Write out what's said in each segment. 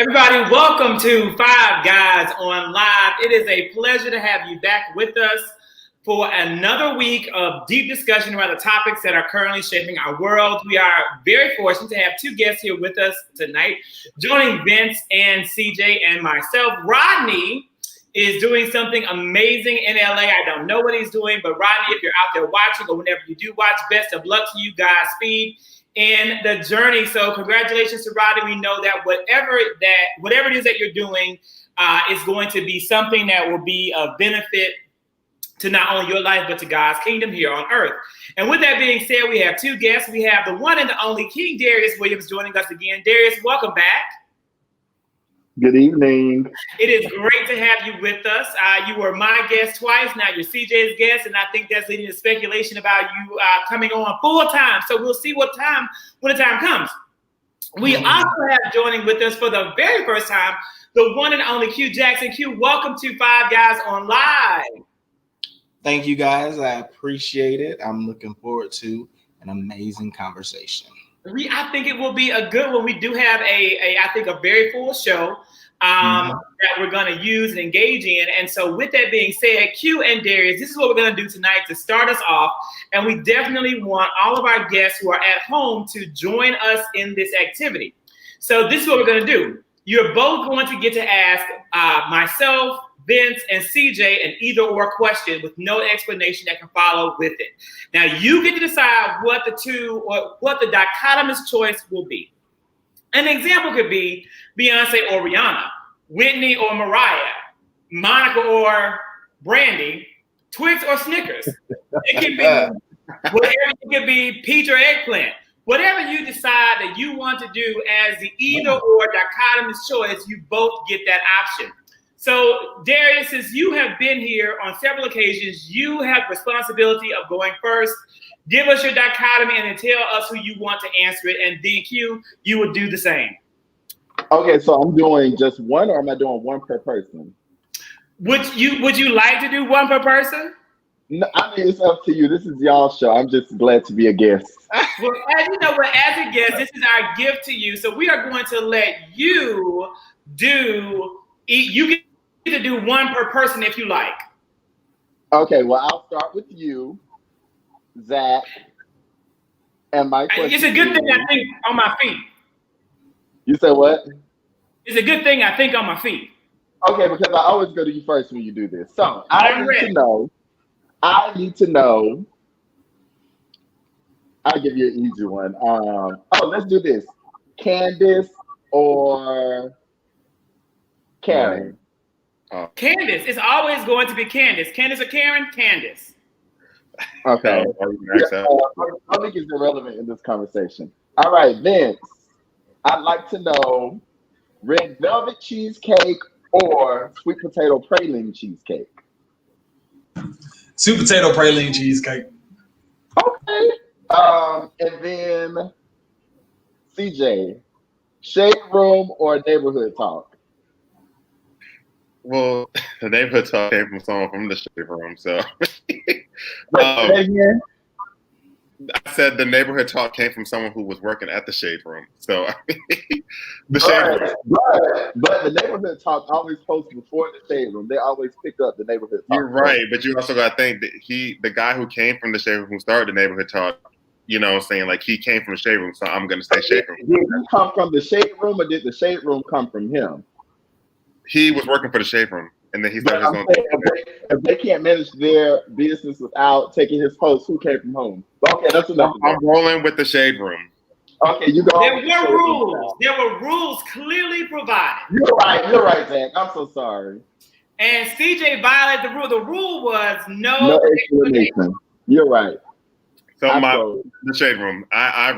Everybody, welcome to Five Guys on Live. It is a pleasure to have you back with us for another week of deep discussion around the topics that are currently shaping our world. We are very fortunate to have two guests here with us tonight, joining Vince and CJ and myself. Rodney is doing something amazing in LA. I don't know what he's doing, but Rodney, if you're out there watching or whenever you do watch, best of luck to you guys. Speed in the journey. So congratulations to Rodney. We know that whatever it is that you're doing is going to be something that will be of benefit to not only your life, but to God's kingdom here on earth. And with that being said, we have two guests. We have the one and the only King Darius Williams joining us again. Darius, welcome back. Good evening. It is great to have you with us. You were my guest twice. Now you're CJ's guest, and I think that's leading to speculation about you coming on full time. So we'll see when the time comes. We also have joining with us for the very first time the one and only Q Jackson. Q, welcome to Five Guys on Live. Thank you, guys. I appreciate it. I'm looking forward to an amazing conversation. I think it will be a good one. We do have a very full show that we're going to use and engage in. And so with that being said, Q and Darius, this is what we're going to do tonight to start us off. And we definitely want all of our guests who are at home to join us in this activity. So this is what we're going to do. You're both going to get to ask myself, Vince, and CJ an either or question with no explanation that can follow with it. Now you get to decide what the dichotomous choice will be. An example could be Beyonce or Rihanna, Whitney or Mariah, Monica or Brandy, Twix or Snickers. It can be whatever. It could be peach or eggplant. Whatever you decide that you want to do as the either or dichotomous choice, you both get that option. So, Darius, since you have been here on several occasions, you have responsibility of going first. Give us your dichotomy and then tell us who you want to answer it. And then, Q, you would do the same. Okay, so I'm doing just one, or am I doing one per person? Would you like to do one per person? No, I mean, it's up to you. This is y'all's show. I'm just glad to be a guest. Well, as you know, as a guest, this is our gift to you. So we are going to let you get to do one per person if you like. Okay, well, I'll start with you, Zach. And my question it's a good thing I think on my feet. You said what? It's a good thing I think on my feet. Okay, because I always go to you first when you do this. So I need to know. I'll give you an easy one. Let's do this. Candace or Karen? Candace. It's always going to be Candace. Candace or Karen? Candace. Okay. I think it's irrelevant in this conversation. All right, Vince. I'd like to know red velvet cheesecake or sweet potato praline cheesecake. Sweet potato praline cheesecake. Okay. And then CJ, shade room or neighborhood talk? Well, the neighborhood talk came from someone from the shade room, so. I said the neighborhood talk came from someone who was working at the shade room. So the shade room. But the neighborhood talk always posts before the shade room. They always pick up the neighborhood talk. You're right, but you also got to think that the guy who came from the shade room, who started the neighborhood talk, you know what I'm saying? Like, he came from the shade room, so I'm going to say shade room. Did he come from the shade room or did the shade room come from him? He was working for the shade room, and then he started his own thing. If they can't manage their business without taking his post, who came from home? Okay, that's enough. I'm rolling with the shade room. Okay, you go. There were rules. There were rules clearly provided. You're right, Zach. I'm so sorry. And CJ violated the rule. The rule was no explanation. You're right. So the shade room. I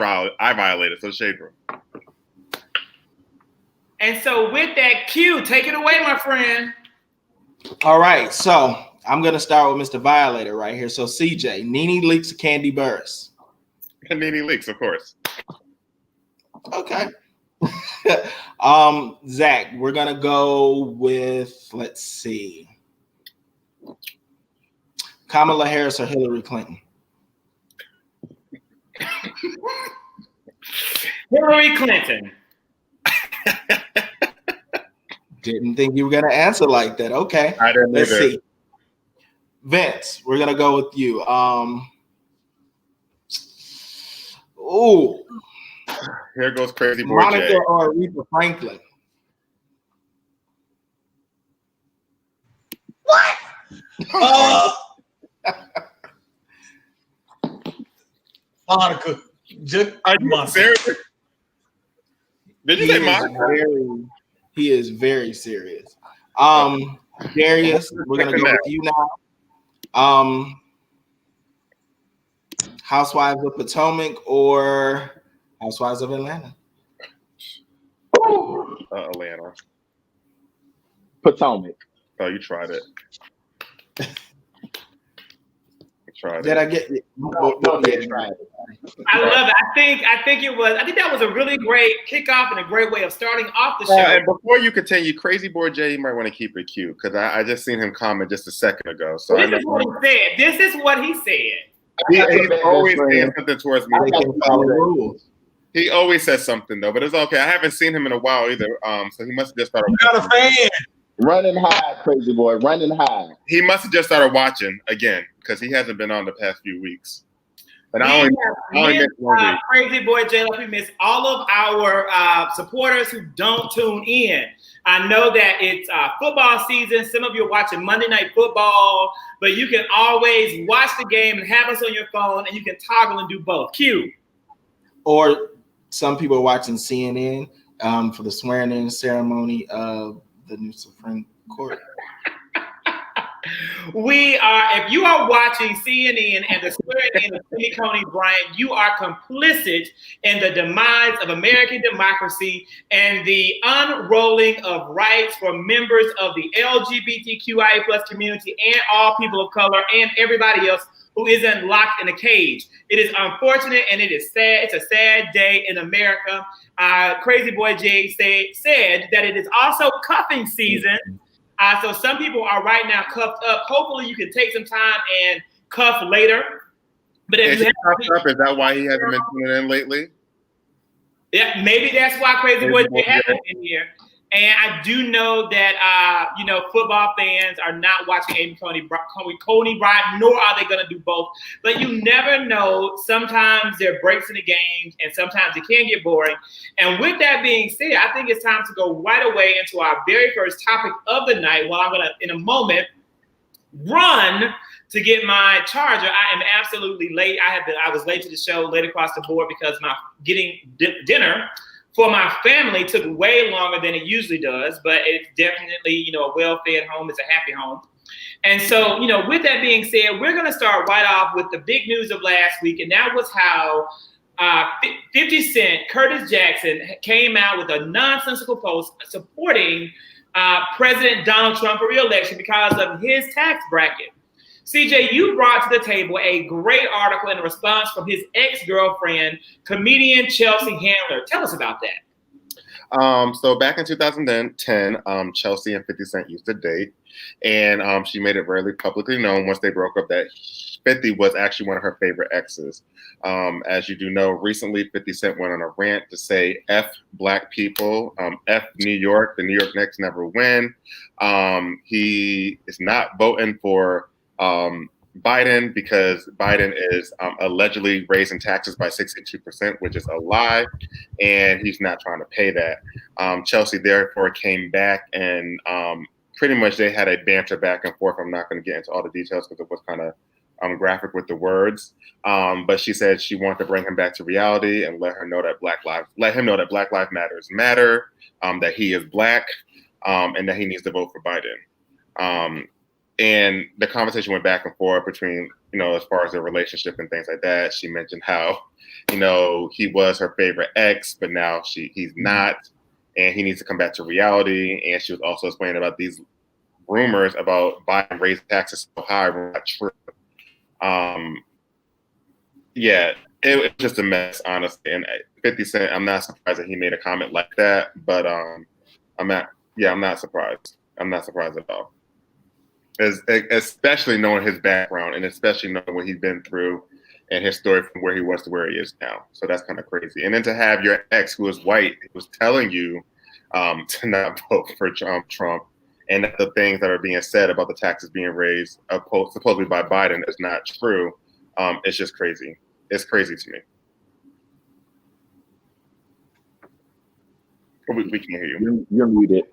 violated. So the shade room. And so with that, Q, take it away, my friend. All right, so I'm going to start with Mr. Violator right here. So CJ, Nene Leakes or Candy Burris? Nene Leakes, of course. Okay. Zach, we're going to go with, let's see, Kamala Harris or Hillary Clinton? Hillary Clinton. Didn't think you were gonna answer like that. Okay, I didn't let's either. see. Vince, we're gonna go with you. Here goes Crazy Boy Monica Jay. or Aretha Franklin. What? Monica. Are you serious? Did you say Monica? He is very serious. Darius, we're gonna go with you now. Housewives of Potomac or Housewives of Atlanta? Atlanta. Potomac. Oh, you tried it. Did I get it? No, they tried it. I love it. I think that was a really great kickoff and a great way of starting off the show. And before you continue, Crazy Boy Jay, you might want to keep it cute because I just seen him comment just a second ago. So this is what he said. This is what he said. He's always saying something towards me. He always says something though, but it's okay. I haven't seen him in a while either. So he must have just started. You got a fan. Running high, Crazy Boy. Running high. He must have just started watching again because he hasn't been on the past few weeks. And I only missed 1 week. Crazy Boy Jay, we miss all of our supporters who don't tune in. I know that it's football season. Some of you are watching Monday Night Football, but you can always watch the game and have us on your phone, and you can toggle and do both. Q. Or some people are watching CNN for the swearing-in ceremony of the new Supreme Court. If you are watching CNN and the swearing-in of Coney Bryant, you are complicit in the demise of American democracy and the unrolling of rights for members of the LGBTQIA plus community and all people of color and everybody else who isn't locked in a cage. It is unfortunate and it is sad. It's a sad day in America. Crazy Boy Jay said that it is also cuffing season. So some people are right now cuffed up. Hopefully you can take some time and cuff later. But if you cuffed up, is that why he hasn't been tuning in lately? Yeah, maybe that's why Crazy Boy Jay hasn't been here. And I do know that football fans are not watching Amy Coney Bryant, nor are they going to do both. But you never know. Sometimes there are breaks in the games, and sometimes it can get boring. And with that being said, I think it's time to go right away into our very first topic of the night. Well, I'm going to, in a moment, run to get my charger. I am absolutely late. I was late to the show, late across the board because my getting dinner for my family took way longer than it usually does, but it's definitely, a well-fed home is a happy home. And so, with that being said, we're going to start right off with the big news of last week, and that was how 50 Cent, Curtis Jackson, came out with a nonsensical post supporting President Donald Trump for re-election because of his tax bracket. CJ, you brought to the table a great article in response from his ex-girlfriend, comedian Chelsea Handler. Tell us about that. So back in 2010, Chelsea and 50 Cent used to date, and she made it really publicly known once they broke up that 50 was actually one of her favorite exes. As you do know, recently 50 Cent went on a rant to say F black people, F New York, the New York Knicks never win. He is not voting for Biden because Biden is allegedly raising taxes by 62%, which is a lie, and he's not trying to pay that. Chelsea therefore came back and pretty much they had a banter back and forth. I'm not going to get into all the details because it was kind of graphic with the words, but she said she wanted to bring him back to reality and let him know that Black Lives Matter, that he is black, and that he needs to vote for Biden. And the conversation went back and forth between, as far as their relationship and things like that. She mentioned how, he was her favorite ex, but now he's not, and he needs to come back to reality. And she was also explaining about these rumors about Biden raising taxes so high were not true. It was just a mess, honestly. And 50 Cent, I'm not surprised that he made a comment like that, but I'm not surprised. I'm not surprised at all. Especially knowing his background and especially knowing what he's been through and his story from where he was to where he is now. So that's kind of crazy. And then to have your ex who is white, who was telling you to not vote for Trump, and that the things that are being said about the taxes being raised supposedly by Biden is not true. It's just crazy. It's crazy to me. We can't hear you. You're muted.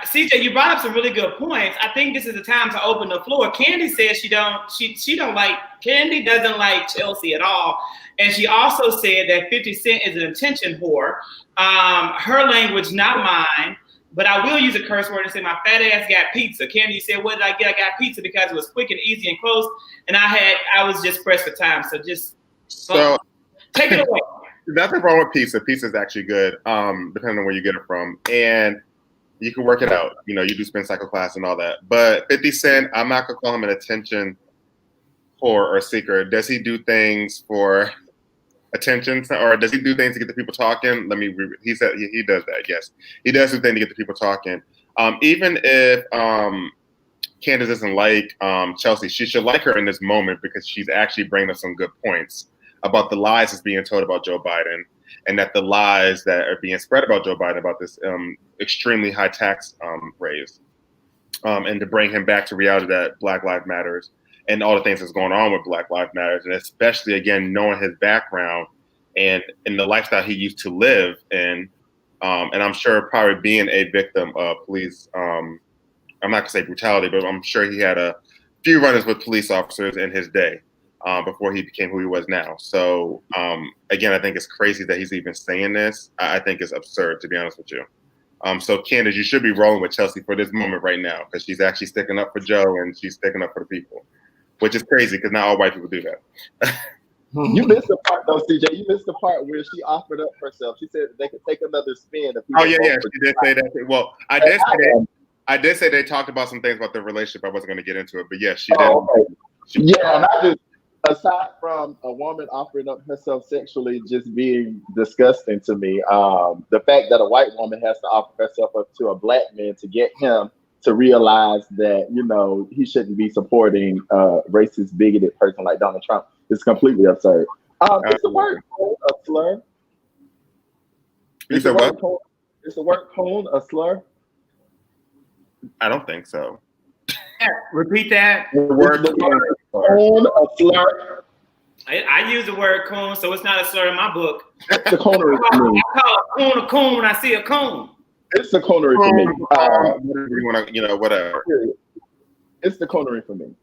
CJ, you brought up some really good points. I think this is the time to open the floor. Candy says she don't like Candy doesn't like Chelsea at all, and she also said that 50 Cent is an attention whore. Her language, not mine, but I will use a curse word and say my fat ass got pizza. Candy said, "What did I get? I got pizza because it was quick and easy and close, and I was just pressed for time." So take it away. Nothing wrong with pizza. Pizza is actually good, depending on where you get it from, and you can work it out. You know, you do spin cycle class and all that. But 50 Cent, I'm not gonna call him an attention whore or seeker. Does he do things for attention, or does he do things to get the people talking? He said he does that. Yes, he does do things to get the people talking. Even if Candace doesn't like Chelsea, she should like her in this moment because she's actually bringing up some good points about the lies that's being told about Joe Biden, and that the lies that are being spread about Joe Biden about this extremely high tax raise, and to bring him back to reality that Black Lives Matters and all the things that's going on with Black Lives Matters, and especially, again, knowing his background and the lifestyle he used to live in, and I'm sure probably being a victim of police, I'm not going to say brutality, but I'm sure he had a few run-ins with police officers in his day. Before he became who he was now. So again, I think it's crazy that he's even saying this. I think it's absurd, to be honest with you. So Candace, you should be rolling with Chelsea for this moment right now, because she's actually sticking up for Joe and she's sticking up for the people, which is crazy because not all white people do that. You missed the part though, CJ. You missed the part where she offered up herself. She said they could take another spin. Oh yeah, she did say that. Well, I did say they talked about some things about their relationship. I wasn't going to get into it, but yes, she did. Okay. And I just, aside from a woman offering up herself sexually just being disgusting to me, the fact that a white woman has to offer herself up to a black man to get him to realize that, you know, he shouldn't be supporting a racist, bigoted person like Donald Trump is completely absurd. Is the word cone a slur? You said what? Is the word cone a slur? I don't think so. Repeat that. The word cone a slur. I use the word cone, so it's not a slur in my book. It's the conery for me. I call a cone when I see a cone. It's the conery for me. Whatever. It's the conery for me.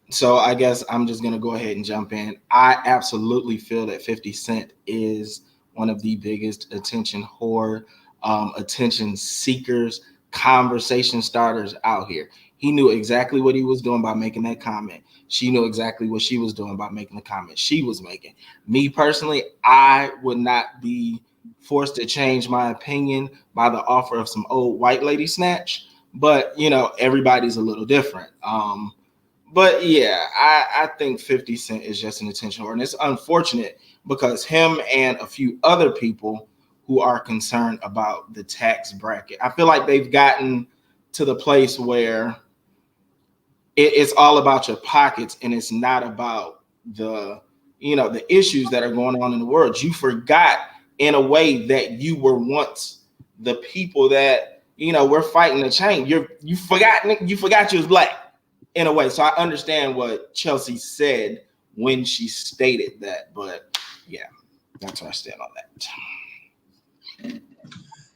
So I guess I'm just going to go ahead and jump in. I absolutely feel that 50 Cent is one of the biggest attention whore, attention seekers, conversation starters out here. He knew exactly what he was doing by making that comment. She knew exactly what she was doing by making the comment she was making. Me personally, I would not be forced to change my opinion by the offer of some old white lady snatch, but you know, everybody's a little different. But yeah, I think 50 Cent is just an attention whore, and it's unfortunate because him and a few other people who are concerned about the tax bracket, I feel like they've gotten to the place where it's all about your pockets and it's not about the issues that are going on in the world. You forgot in a way that you were once the people that, we're fighting the change. You forgot you was black in a way. So I understand what Chelsea said when she stated that, but yeah, that's where I stand on that.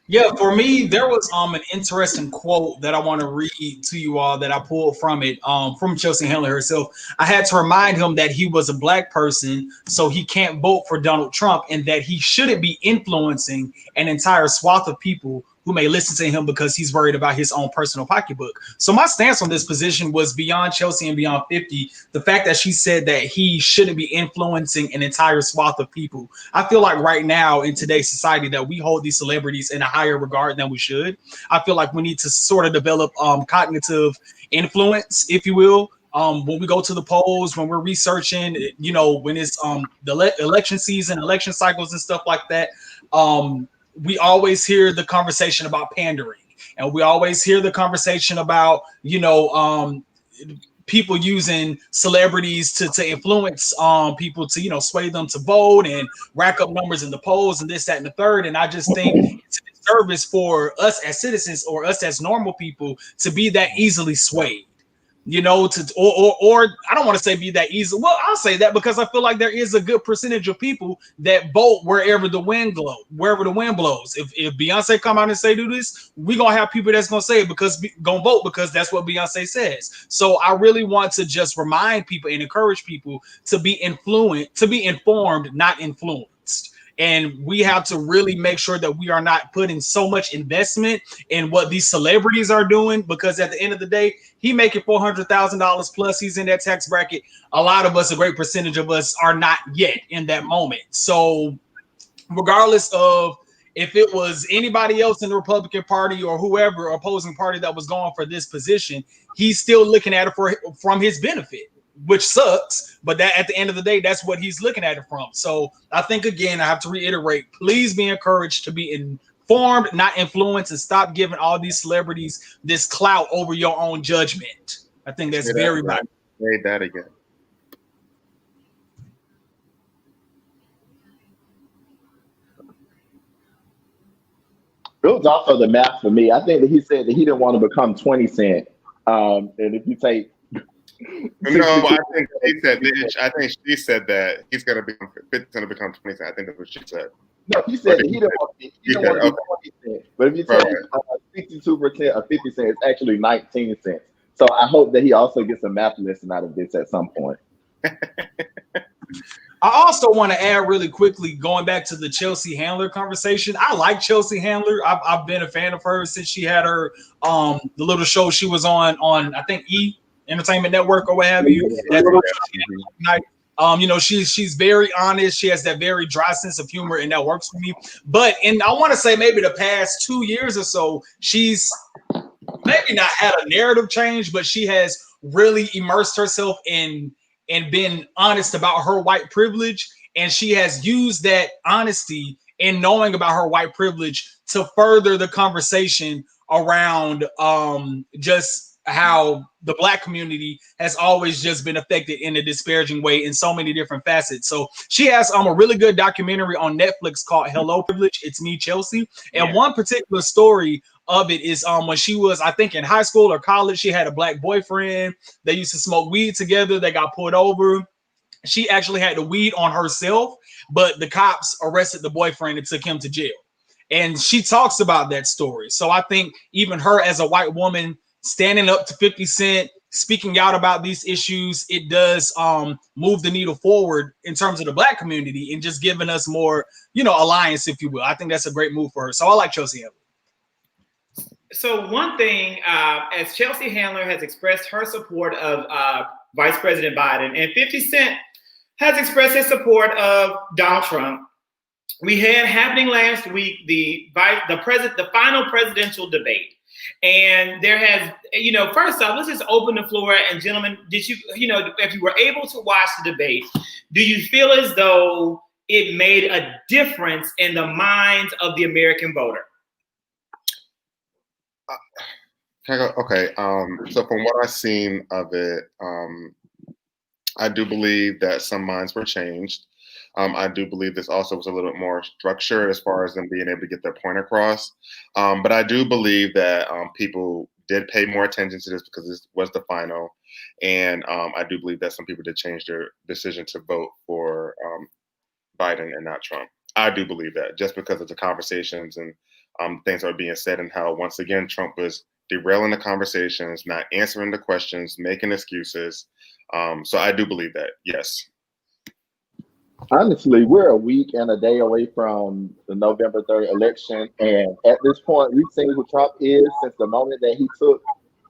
Yeah, for me, there was an interesting quote that I want to read to you all that I pulled from it, from Chelsea Handler herself. I had to remind him that he was a black person, so he can't vote for Donald Trump, and that he shouldn't be influencing an entire swath of people who may listen to him because he's worried about his own personal pocketbook. So my stance on this position was beyond Chelsea and beyond 50. The fact that she said that he shouldn't be influencing an entire swath of people. I feel like right now in today's society that we hold these celebrities in a higher regard than we should. I feel like we need to sort of develop cognitive influence, if you will. When we go to the polls, when we're researching, when it's the election season, election cycles and stuff like that, we always hear the conversation about pandering, and we always hear the conversation about, people using celebrities to influence people to, you know, sway them to vote and rack up numbers in the polls and this, that, and the third. And I just think it's a disservice for us as citizens or us as normal people to be that easily swayed. You know, or I don't want to say be that easy. Well, I'll say that because I feel like there is a good percentage of people that vote wherever the wind blows. If Beyonce come out and say do this, we gonna have people that's gonna say it because gonna vote because that's what Beyonce says. So I really want to just remind people and encourage people to be informed, not influenced. And we have to really make sure that we are not putting so much investment in what these celebrities are doing, because at the end of the day, he making $400,000 plus. He's in that tax bracket. A lot of us, a great percentage of us, are not yet in that moment. So regardless of if it was anybody else in the Republican Party or whoever opposing party that was going for this position, he's still looking at it from his benefit, which sucks, but that at the end of the day, that's what he's looking at it from. So I think, again, I have to reiterate, please be encouraged to be informed, not influenced, and stop giving all these celebrities this clout over your own judgment. I think that's very vital. Say that again. It was also the math for me. I think that he said that he didn't want to become 20 Cent. And if you take no, I think she said that he's gonna become 20 Cent. I think that's what she said. No, he said that he didn't want to be 20 Cent. But if you take 62% of 50 cents, it's actually 19 cents. So I hope that he also gets a math lesson out of this at some point. I also want to add really quickly, going back to the Chelsea Handler conversation. I like Chelsea Handler. I've been a fan of her since she had her the little show she was on I think Entertainment Network or what have you. You know, she's very honest. She has that very dry sense of humor, and that works for me. But I want to say maybe the past 2 years or so, she's maybe not had a narrative change, but she has really immersed herself in and been honest about her white privilege. And she has used that honesty and knowing about her white privilege to further the conversation around just how the Black community has always just been affected in a disparaging way in so many different facets. So she has a really good documentary on Netflix called Hello Privilege, It's Me, Chelsea. And one particular story of it is when she was, I think, in high school or college, she had a Black boyfriend. They used to smoke weed together. They got pulled over. She actually had the weed on herself, but the cops arrested the boyfriend and took him to jail. And she talks about that story. So I think even her as a white woman standing up to 50 Cent, speaking out about these issues, it does move the needle forward in terms of the Black community and just giving us more, you know, alliance, if you will. I think that's a great move for her. So I like Chelsea Handler. So one thing, as Chelsea Handler has expressed her support of Vice President Biden, and 50 Cent has expressed his support of Donald Trump, we had happening last week the final presidential debate. And there has, you know, first off, let's just open the floor. And gentlemen, did you, you know, if you were able to watch the debate, do you feel as though it made a difference in the minds of the American voter? Okay. So from what I've seen of it, I do believe that some minds were changed. I do believe this also was a little bit more structured as far as them being able to get their point across. But I do believe that people did pay more attention to this because this was the final. And I do believe that some people did change their decision to vote for Biden and not Trump. I do believe that just because of the conversations and things that are being said, and how, once again, Trump was derailing the conversations, not answering the questions, making excuses. So I do believe that, yes. Honestly, we're a week and a day away from the November 3rd election. And at this point, we've seen who Trump is since the moment that he took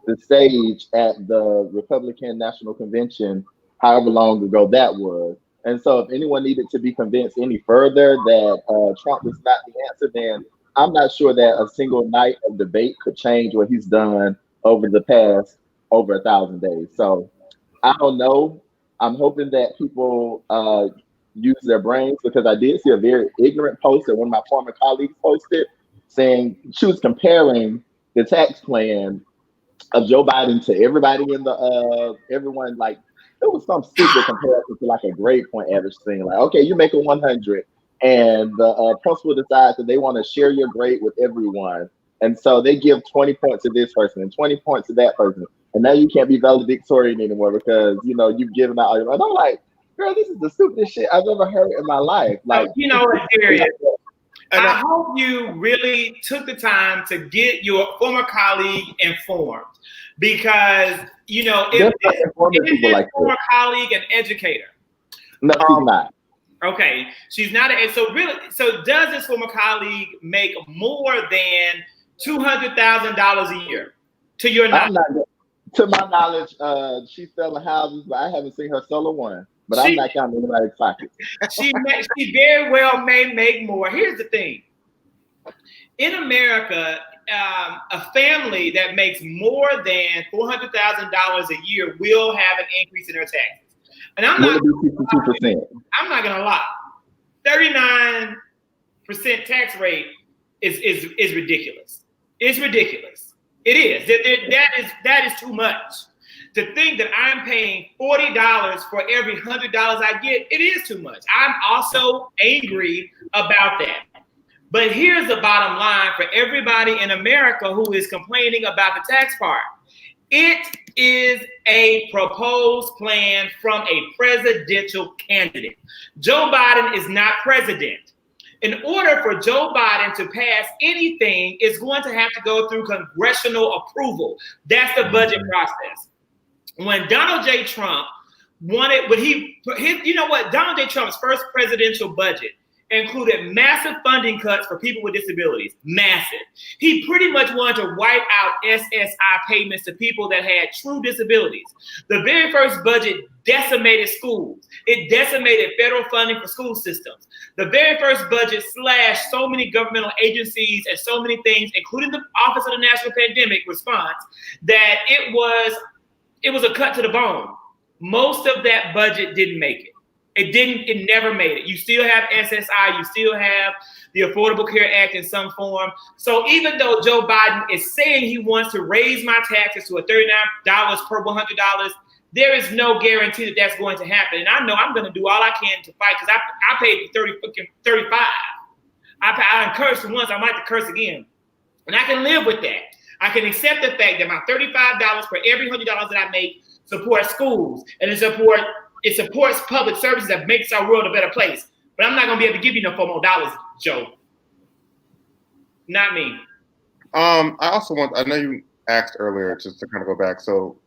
the stage at the Republican National Convention, however long ago that was. And so if anyone needed to be convinced any further that Trump was not the answer, then I'm not sure that a single night of debate could change what he's done over the past over 1,000 days. So I don't know. I'm hoping that people use their brains, because I did see a very ignorant post that one of my former colleagues posted saying she was comparing the tax plan of Joe Biden to everybody in the everyone, like it was some stupid comparison to like a grade point average thing. Like, okay, you make a 100, and the principal decides that they want to share your grade with everyone, and so they give 20 points to this person and 20 points to that person, and now you can't be valedictorian anymore because you've given out. And I'm like, girl, this is the stupidest shit I've ever heard in my life. Like, Darius, I hope you really took the time to get your former colleague informed, because if this former colleague an educator? No, she's not. Okay, she's not. So does this former colleague make more than $200,000 a year? To your knowledge? To my knowledge, she's selling houses, but I haven't seen her sell one. But I'm not counting anybody's pockets. She very well may make more. Here's the thing. In America, a family that makes more than $400,000 a year will have an increase in their taxes. And I'm not going to lie. 39% tax rate is ridiculous. It's ridiculous. It is. That is too much. To think that I'm paying $40 for every $100 I get, it is too much. I'm also angry about that. But here's the bottom line for everybody in America who is complaining about the tax part. It is a proposed plan from a presidential candidate. Joe Biden is not president. In order for Joe Biden to pass anything, it's going to have to go through congressional approval. That's the budget process. When Donald J. Trump wanted, Donald J. Trump's first presidential budget included massive funding cuts for people with disabilities. Massive. He pretty much wanted to wipe out SSI payments to people that had true disabilities. The very first budget decimated schools. It decimated federal funding for school systems. The very first budget slashed so many governmental agencies and so many things, including the Office of the National Pandemic Response, that it was a cut to the bone. Most of that budget didn't make it. It never made it. You still have SSI, you still have the Affordable Care Act in some form. So even though Joe Biden is saying he wants to raise my taxes to $39 per $100, there is no guarantee that that's going to happen. And I know I'm going to do all I can to fight, because I paid $35. I cursed once, I might have to curse again. And I can live with that. I can accept the fact that my $35 for every $100 that I make supports schools, and it supports public services that makes our world a better place. But I'm not going to be able to give you no $4 more, Joe. Not me. I know you asked earlier, just to kind of go back. So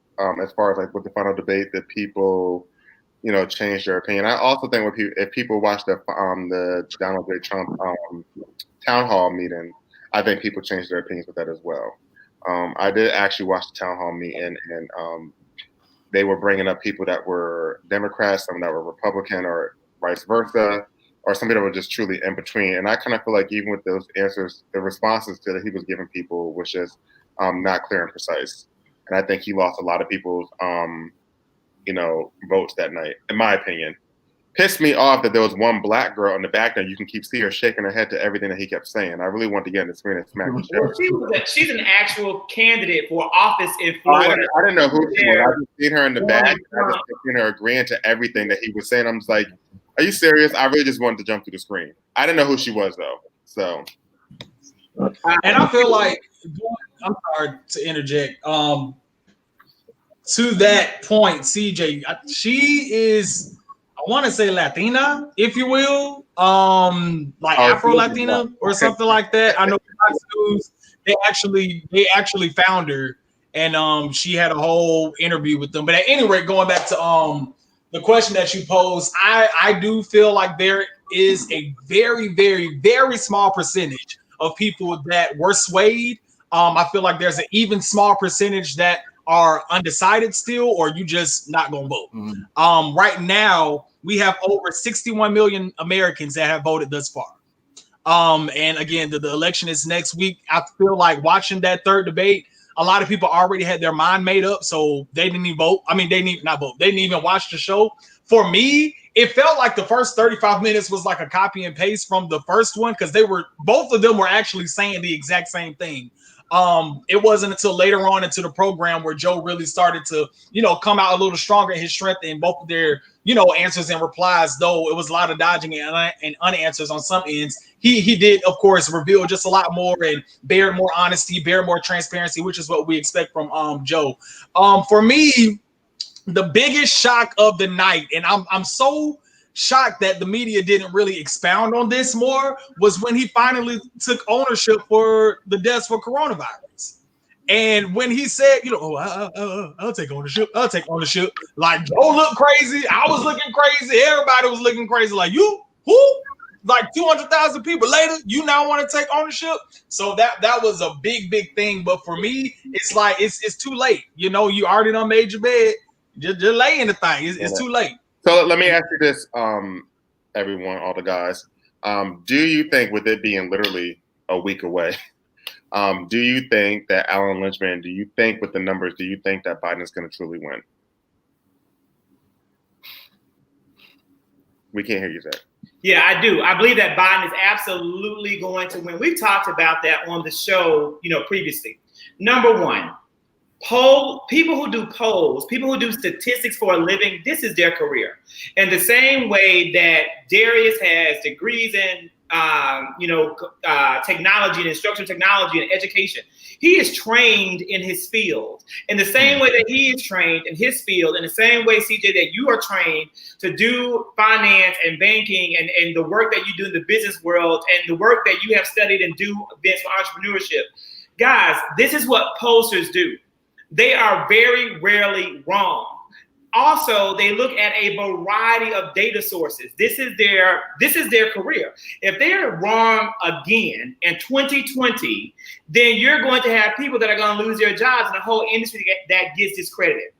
as far as like with the final debate, that people, changed their opinion. I also think if people watch the Donald J. Trump town hall meeting, I think people changed their opinions with that as well. I did actually watch the town hall meeting, and they were bringing up people that were Democrats, some that were Republican, or vice versa, or some that were just truly in between. And I kind of feel like even with those answers, the responses that he was giving people was just not clear and precise. And I think he lost a lot of people's, votes that night, in my opinion. Pissed me off that there was one black girl in the back there. You can see her shaking her head to everything that he kept saying. I really wanted to get in the screen and smack her. She's an actual candidate for office in Florida. I didn't know who she was. I just seen her in the back. I just seen her agreeing to everything that he was saying. I'm just like, are you serious? I really just wanted to jump through the screen. I didn't know who she was, though. So, and I feel like, I'm sorry to interject. To that point, CJ, she is, I want to say Latina, if you will, like Afro-Latina or something like that. I know News, they actually found her, and she had a whole interview with them. But at any rate, going back to the question that you posed, I do feel like there is a very, very, very small percentage of people that were swayed. I feel like there's an even small percentage that are undecided still, or you just not gonna vote. Mm-hmm. Right now, we have over 61 million Americans that have voted thus far. And again, the election is next week. I feel like watching that third debate, a lot of people already had their mind made up, so they didn't even vote. I mean, they didn't not vote. They didn't even watch the show. For me, it felt like the first 35 minutes was like a copy and paste from the first one, because both of them were actually saying the exact same thing. It wasn't until later on into the program where Joe really started to, come out a little stronger in his strength in both of their, answers and replies, though it was a lot of dodging and unanswers on some ends. He did, of course, reveal just a lot more and bear more honesty, bear more transparency, which is what we expect from Joe. For me, the biggest shock of the night, and I'm so shocked that the media didn't really expound on this more, was when he finally took ownership for the deaths for coronavirus. And when he said, I'll take ownership. I'll take ownership. Like, Joe looked crazy. I was looking crazy. Everybody was looking crazy. Like, you, who? Like 200,000 people later, you now want to take ownership? So that was a big thing. But for me, it's like, it's too late. You already done made your bed. Just lay in the thing. It's too late. So let me ask you this, everyone, all the guys. Do you think, with it being literally a week away, do you think that Alan Lynchman, do you think with the numbers, do you think that Biden's going to truly win? We can't hear you, Zach. Yeah, I do. I believe that Biden is absolutely going to win. We've talked about that on the show, previously. Number one, people who do polls, people who do statistics for a living, this is their career. In the same way that Darius has degrees in, technology and instructional technology and education, he is trained in his field. In the same way that he is trained in his field, in the same way, CJ, that you are trained to do finance and banking and the work that you do in the business world and the work that you have studied and do events for entrepreneurship. Guys, this is what pollsters do. They are very rarely wrong. Also, they look at a variety of data sources. This is their career. If they're wrong again in 2020, then you're going to have people that are going to lose their jobs and a whole industry that gets discredited.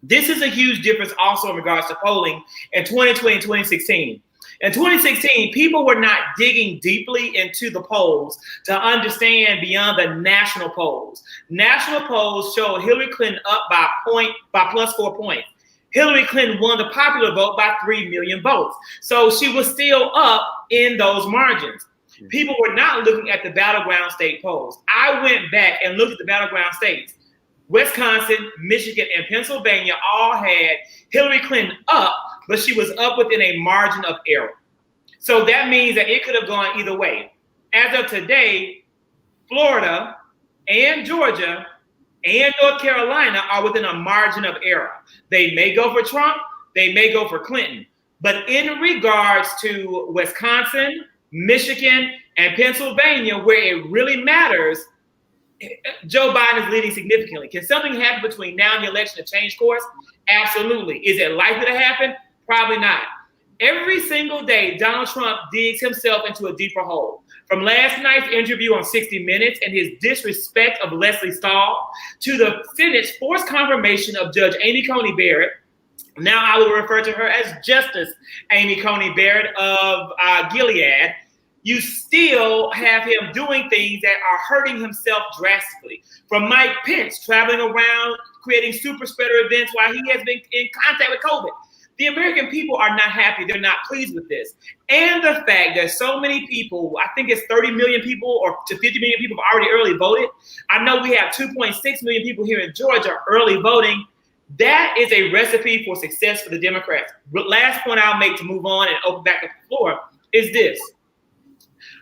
This is a huge difference also in regards to polling in 2020 and 2016. In 2016, people were not digging deeply into the polls to understand beyond the national polls. National polls showed Hillary Clinton up by plus 4 points. Hillary Clinton won the popular vote by 3 million votes. So she was still up in those margins. People were not looking at the battleground state polls. I went back and looked at the battleground states. Wisconsin, Michigan, and Pennsylvania all had Hillary Clinton up, but she was up within a margin of error. So that means that it could have gone either way. As of today, Florida and Georgia and North Carolina are within a margin of error. They may go for Trump, they may go for Clinton. But in regards to Wisconsin, Michigan, and Pennsylvania, where it really matters, Joe Biden is leading significantly. Can something happen between now and the election to change course? Absolutely. Is it likely to happen? Probably not. Every single day, Donald Trump digs himself into a deeper hole. From last night's interview on 60 Minutes and his disrespect of Leslie Stahl to the Senate's forced confirmation of Judge Amy Coney Barrett. Now I will refer to her as Justice Amy Coney Barrett of Gilead. You still have him doing things that are hurting himself drastically. From Mike Pence traveling around creating super spreader events while he has been in contact with COVID. The American people are not happy. They're not pleased with this. And the fact that so many people, I think it's 30 million people or to 50 million people have already early voted. I know we have 2.6 million people here in Georgia early voting. That is a recipe for success for the Democrats. Last point I'll make to move on and open back up the floor is this.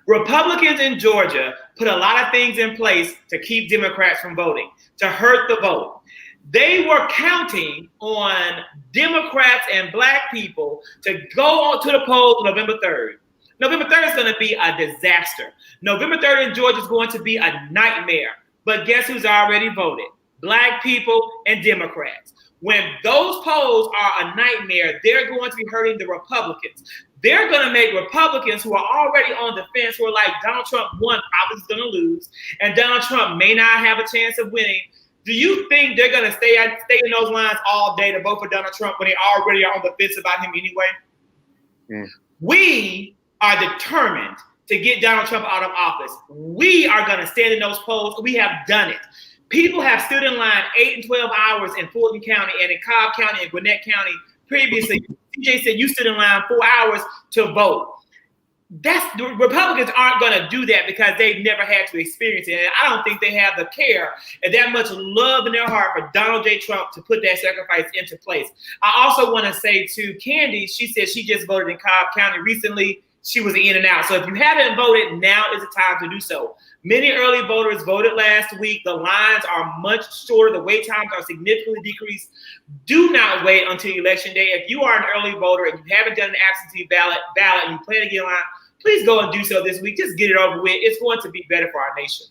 Republicans in Georgia put a lot of things in place to keep Democrats from voting, to hurt the vote. They were counting on Democrats and Black people to go to the polls on November 3rd. November 3rd is going to be a disaster. November 3rd in Georgia is going to be a nightmare. But guess who's already voted? Black people and Democrats. When those polls are a nightmare, they're going to be hurting the Republicans. They're going to make Republicans who are already on the fence, who are like, Donald Trump won, probably is going to lose, and Donald Trump may not have a chance of winning. Do you think they're going to stay in those lines all day to vote for Donald Trump when they already are on the fence about him anyway? We are determined to get Donald Trump out of office. We are going to stand in those polls. We have done it. People have stood in line 8 and 12 hours in Fulton County and in Cobb County and Gwinnett County previously. TJ said you stood in line 4 hours to vote. the Republicans aren't going to do that because they've never had to experience it. And I don't think they have the care and that much love in their heart for Donald J. Trump to put that sacrifice into place. I also want to say to Candy, she said she just voted in Cobb County recently. She was in and out. So if you haven't voted, now is the time to do so. Many early voters voted last week. The lines are much shorter. The wait times are significantly decreased. Do not wait until election day. If you are an early voter and you haven't done an absentee ballot and you plan to get online, please go and do so this week. Just get it over with. It's going to be better for our nation.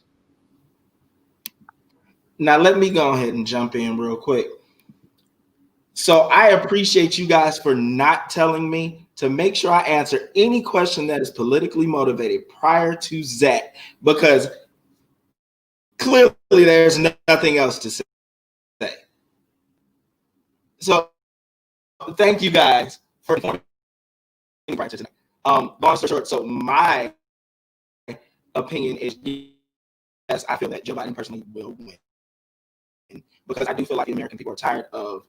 Now, let me go ahead and jump in real quick. So I appreciate you guys for not telling me to make sure I answer any question that is politically motivated prior to Zach, because clearly there's nothing else to say. So thank you guys for informing me right tonight. Long story short, so my opinion is yes, I feel that Joe Biden personally will win, because I do feel like the American people are tired of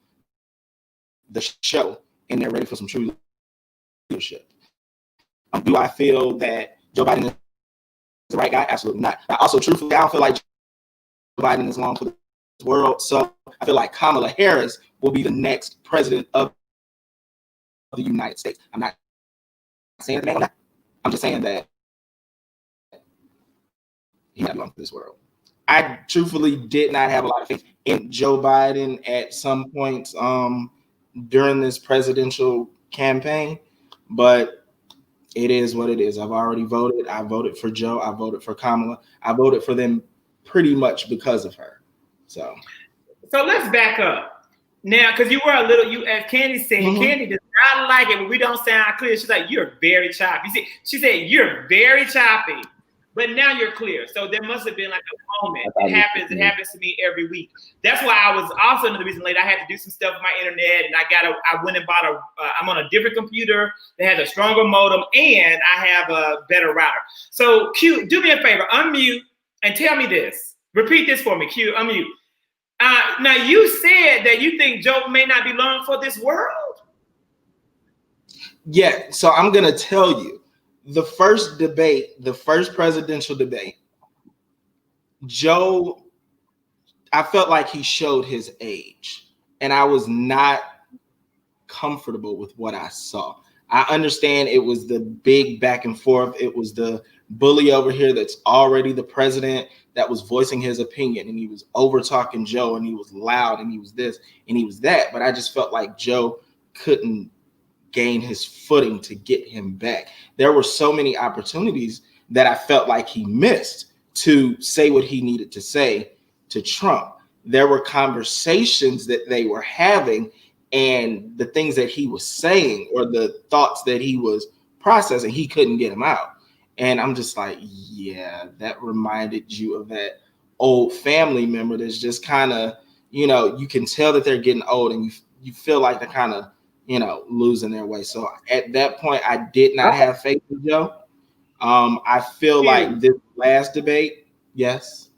the show and they're ready for some true leadership. Do I feel that Joe Biden is the right guy? Absolutely not. I also, truthfully, I don't feel like Joe Biden is long for the world. So I feel like Kamala Harris will be the next president of the United States. I'm not saying that. I'm just saying that he's not long for this world. I truthfully did not have a lot of faith in Joe Biden at some points during this presidential campaign, but it is what it is. I've already voted. I voted for Joe. I voted for Kamala. I voted for them pretty much because of her. So let's back up now, because you were a little. You, as Candy said, Candy does not like it when we don't sound clear. She's like, "You're very choppy." She said, "You're very choppy," but now you're clear. So there must have been like a moment. It happens. It happens to me every week. That's why I was also another reason late. I had to do some stuff with my internet, and I went and bought I'm on a different computer that has a stronger modem, and I have a better router. So Q, do me a favor, unmute and tell me this. Repeat this for me, Q. Unmute. Now you said that you think Joe may not be long for this world. Yeah. So I'm gonna tell you. The first debate, the first presidential debate, Joe, I felt like he showed his age, and I was not comfortable with what I saw. I understand it was the big back and forth. It was the bully over here that's already the president that was voicing his opinion, and he was over talking Joe, and he was loud, and he was this, and he was that. But I just felt like Joe couldn't gain his footing to get him back. There were so many opportunities that I felt like he missed to say what he needed to say to Trump. There were conversations that they were having, and the things that he was saying or the thoughts that he was processing, he couldn't get them out. And I'm just like, yeah, that reminded you of that old family member that's just kind of, you can tell that they're getting old, and you feel like they're kind of, losing their way. So at that point, I did not have faith in Joe. I feel like this last debate, yes.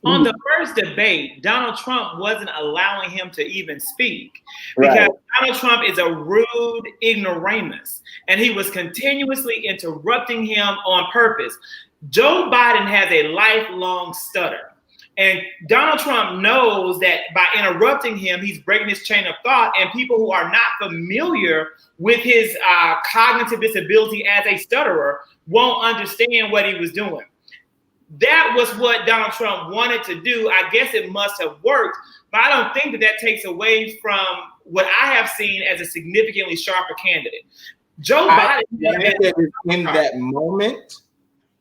On the first debate, Donald Trump wasn't allowing him to even speak because Donald Trump is a rude ignoramus, and he was continuously interrupting him on purpose. Joe Biden has a lifelong stutter. And Donald Trump knows that by interrupting him, he's breaking his chain of thought, and people who are not familiar with his cognitive disability as a stutterer won't understand what he was doing. That was what Donald Trump wanted to do. I guess it must have worked, but I don't think that takes away from what I have seen as a significantly sharper candidate. Joe Biden in that moment,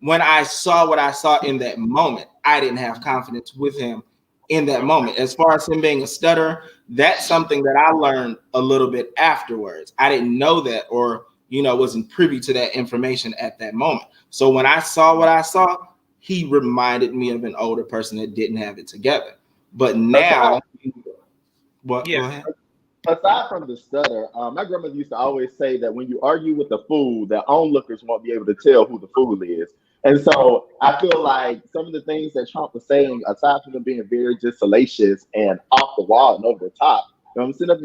when I saw what I saw in that moment, I didn't have confidence with him in that moment. As far as him being a stutterer, that's something that I learned a little bit afterwards. I didn't know that, or wasn't privy to that information at that moment. So when I saw what I saw, he reminded me of an older person that didn't have it together. But now, go ahead. Aside from the stutter, my grandmother used to always say that when you argue with a fool, the onlookers won't be able to tell who the fool is. And so I feel like some of the things that Trump was saying, aside from them being very just salacious and off the wall and over the top, I'm sitting up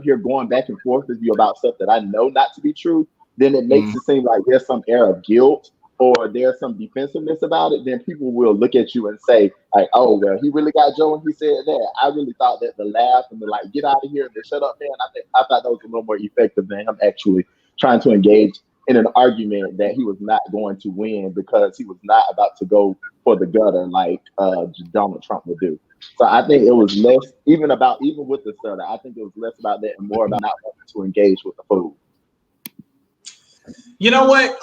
here going back and forth with you about stuff that I know not to be true. then it makes it seem like there's some air of guilt or there's some defensiveness about it, then people will look at you and say, like, oh, well, he really got Joe and he said that. I really thought that the laugh and the like, get out of here and the shut up, man, I thought that was a little more effective than him actually trying to engage in an argument that he was not going to win because he was not about to go for the gutter like Donald Trump would do. So I think it was less, even with the stutter, I think it was less about that and more about not wanting to engage with the food. You know what?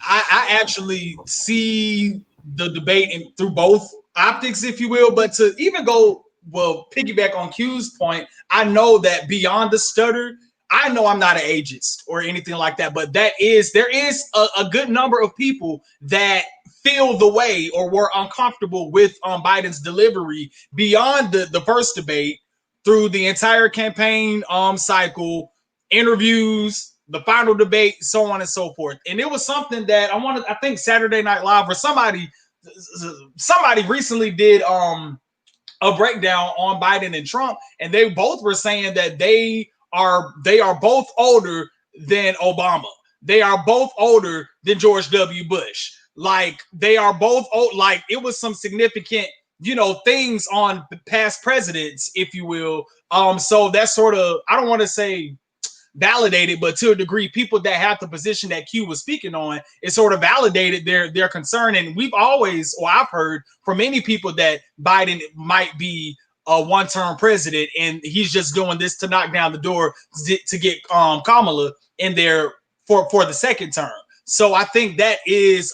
I actually see the debate through both optics, if you will. But to even go, well, piggyback on Q's point, I know that beyond the stutter, I know I'm not an ageist or anything like that. But there is a good number of people that feel the way or were uncomfortable with Biden's delivery beyond the first debate through the entire campaign cycle, interviews, the final debate, so on and so forth. And it was something that I think Saturday Night Live or somebody recently did a breakdown on Biden and Trump, and they both were saying that they are both older than Obama. They are both older than George W. Bush. Like, they are both old. Like, it was some significant, things on past presidents, if you will. So that's sort of, I don't want to say validated, but to a degree, people that have the position that Q was speaking on, it sort of validated their concern. And I've heard from many people that Biden might be a one-term president, and he's just doing this to knock down the door to get Kamala in there for the second term. So I think that is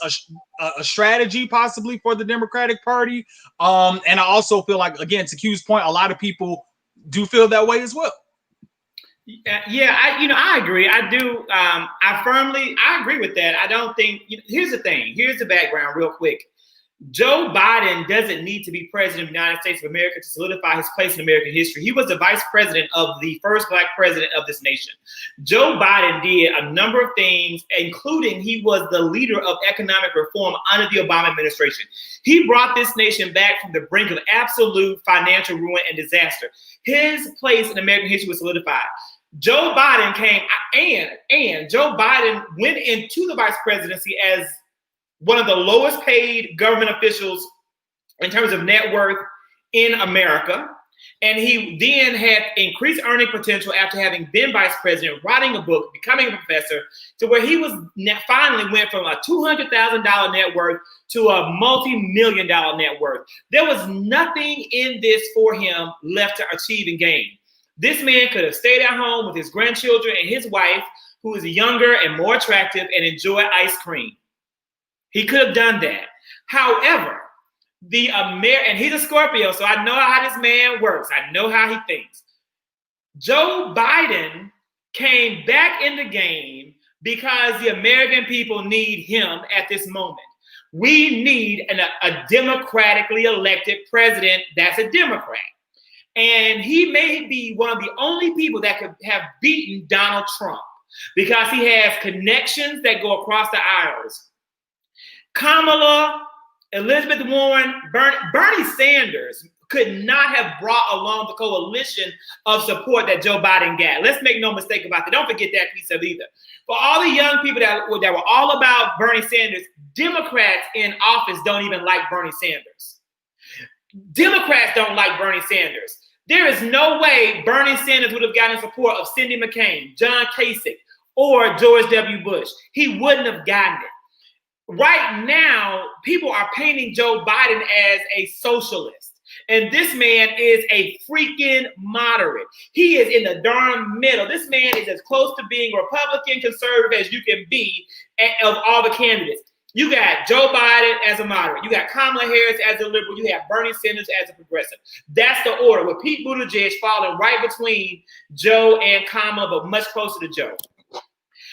a strategy possibly for the Democratic Party. And I also feel like, again, to Q's point, a lot of people do feel that way as well. Yeah, I agree. I do. I agree with that. I don't think, here's the thing. Here's the background real quick. Joe Biden doesn't need to be president of the United States of America to solidify his place in American history. He was the vice president of the first Black president of this nation. Joe Biden did a number of things, including he was the leader of economic reform under the Obama administration. He brought this nation back from the brink of absolute financial ruin and disaster. His place in American history was solidified. Joe Biden came, and Joe Biden went into the vice presidency as one of the lowest paid government officials in terms of net worth in America. And he then had increased earning potential after having been vice president, writing a book, becoming a professor, to where he was finally went from a $200,000 net worth to a multi-million-dollar net worth. There was nothing in this for him left to achieve and gain. This man could have stayed at home with his grandchildren and his wife, who is younger and more attractive, and enjoy ice cream. He could have done that. However, and he's a Scorpio, so I know how this man works. I know how he thinks. Joe Biden came back in the game because the American people need him at this moment. We need a democratically elected president that's a Democrat. And he may be one of the only people that could have beaten Donald Trump because he has connections that go across the aisles. Kamala, Elizabeth Warren, Bernie Sanders could not have brought along the coalition of support that Joe Biden got. Let's make no mistake about that. Don't forget that piece of either. For all the young people that were all about Bernie Sanders, Democrats in office don't even like Bernie Sanders. Democrats don't like Bernie Sanders. There is no way Bernie Sanders would have gotten support of Cindy McCain, John Kasich, or George W. Bush. He wouldn't have gotten it. Right now, people are painting Joe Biden as a socialist. And this man is a freaking moderate. He is in the darn middle. This man is as close to being Republican conservative as you can be of all the candidates. You got Joe Biden as a moderate. You got Kamala Harris as a liberal. You have Bernie Sanders as a progressive. That's the order, with Pete Buttigieg falling right between Joe and Kamala, but much closer to Joe.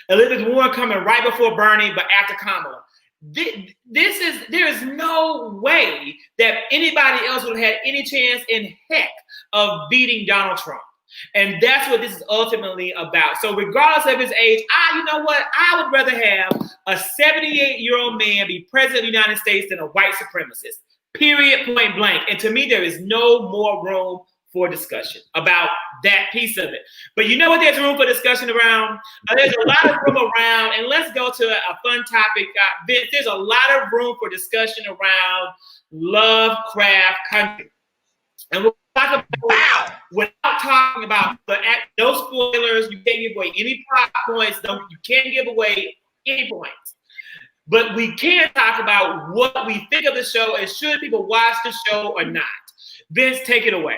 Elizabeth Warren coming right before Bernie, but after Kamala. There is no way that anybody else would have had any chance in heck of beating Donald Trump. And that's what this is ultimately about. So regardless of his age, you know what? I would rather have a 78-year-old man be president of the United States than a white supremacist. Period, point blank. And to me, there is no more room for discussion about that piece of it. But you know what there's room for discussion around? There's a lot of room around, and let's go to a fun topic. Vince, there's a lot of room for discussion around Lovecraft Country. And we'll talk about, without talking about no spoilers, you can't give away any plot points, you can't give away any points. But we can talk about what we think of the show and should people watch the show or not. Vince, take it away.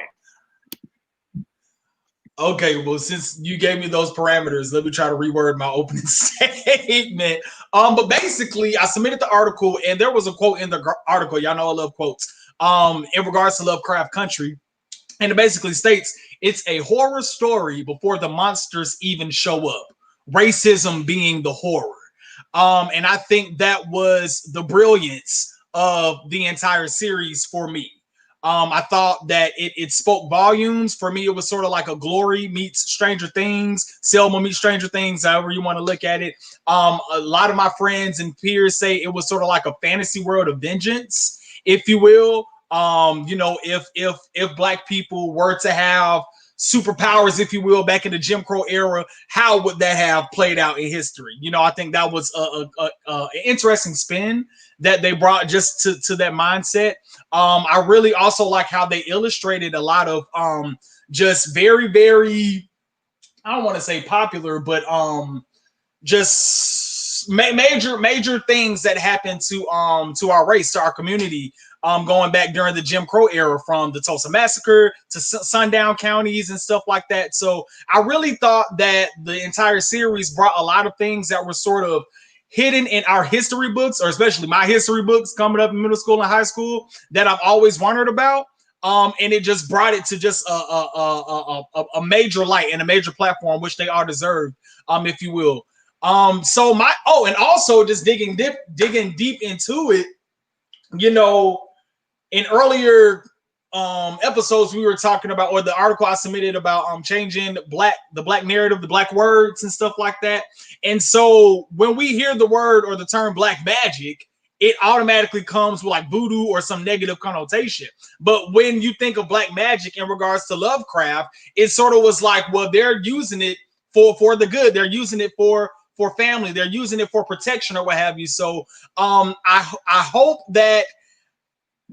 Okay, well, since you gave me those parameters, let me try to reword my opening statement. But basically, I submitted the article, and there was a quote in the article. Y'all know I love quotes. In regards to Lovecraft Country, and it basically states it's a horror story before the monsters even show up. Racism being the horror. And I think that was the brilliance of the entire series for me. I thought that it spoke volumes. For me, it was sort of like a Glory meets Stranger Things, Selma meets Stranger Things, however you want to look at it. A lot of my friends and peers say it was sort of like a fantasy world of vengeance, if you will. You know, if Black people were to have superpowers, if you will, back in the Jim Crow era, how would that have played out in history? You know, I think that was an interesting spin that they brought just to that mindset. I really also like how they illustrated a lot of just very, very, I don't want to say popular, but just major things that happened to our race, to our community, going back during the Jim Crow era, from the Tulsa Massacre to sundown counties and stuff like that. So I really thought that the entire series brought a lot of things that were sort of hidden in our history books, or especially my history books coming up in middle school and high school, that I've always wondered about. And it just brought it to just a major light and a major platform, which they all deserved, if you will. And also just digging deep into it, you know, in earlier episodes we were talking about, or the article I submitted about changing the black narrative, the Black words and stuff like that. And so when we hear the word or the term Black magic, it automatically comes with like voodoo or some negative connotation. But when you think of Black magic in regards to Lovecraft, it sort of was like, well, they're using it for the good. They're using it for family. They're using it for protection or what have you. So I hope that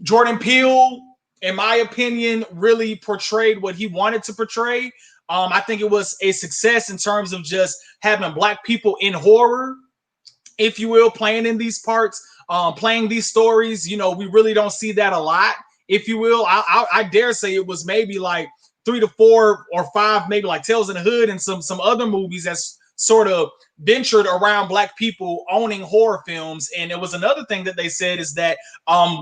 Jordan Peele, in my opinion, really portrayed what he wanted to portray. I think it was a success in terms of just having Black people in horror, if you will, playing in these parts, playing these stories. You know, we really don't see that a lot, if you will. I dare say it was maybe like 3 to 4 or 5, maybe like Tales in the Hood and some other movies that's sort of ventured around Black people owning horror films. And it was another thing that they said is that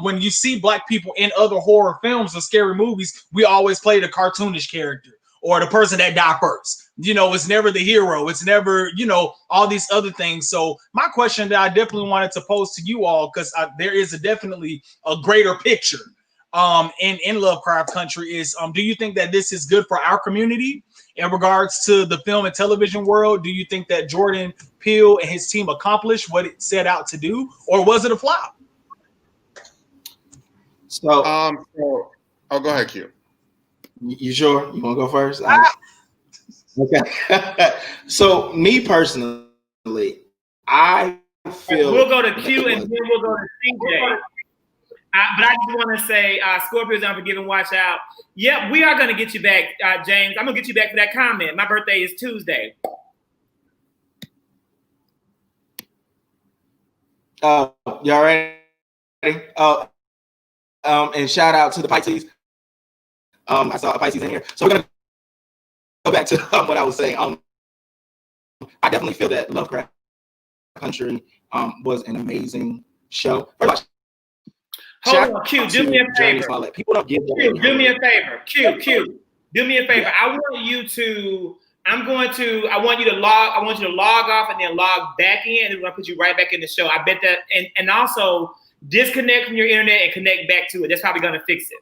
when you see Black people in other horror films or scary movies, we always play the cartoonish character or the person that died first. You know, it's never the hero. It's never, you know, all these other things. So my question that I definitely wanted to pose to you all, because there is definitely a greater picture in Lovecraft Country, is do you think that this is good for our community in regards to the film and television world? Do you think that Jordan Peele and his team accomplished what it set out to do, or was it a flop? So, go ahead, Q. You sure? You want to go first? Okay. So, me personally, I feel we'll go to Q and then we'll go to CJ. But I just want to say, Scorpio's Unforgiven, watch out. Yep, we are going to get you back, James. I'm going to get you back for that comment. My birthday is Tuesday. Y'all ready? And shout out to the Pisces. I saw a Pisces in here. So we're going to go back to what I was saying. I definitely feel that Lovecraft Country was an amazing show. Hold on, Q, do me a favor. People don't give Q, do me a favor. Q, do me a favor. Yeah. I want you to log off and then log back in, and we're gonna put you right back in the show. I bet that, and also disconnect from your internet and connect back to it. That's probably gonna fix it.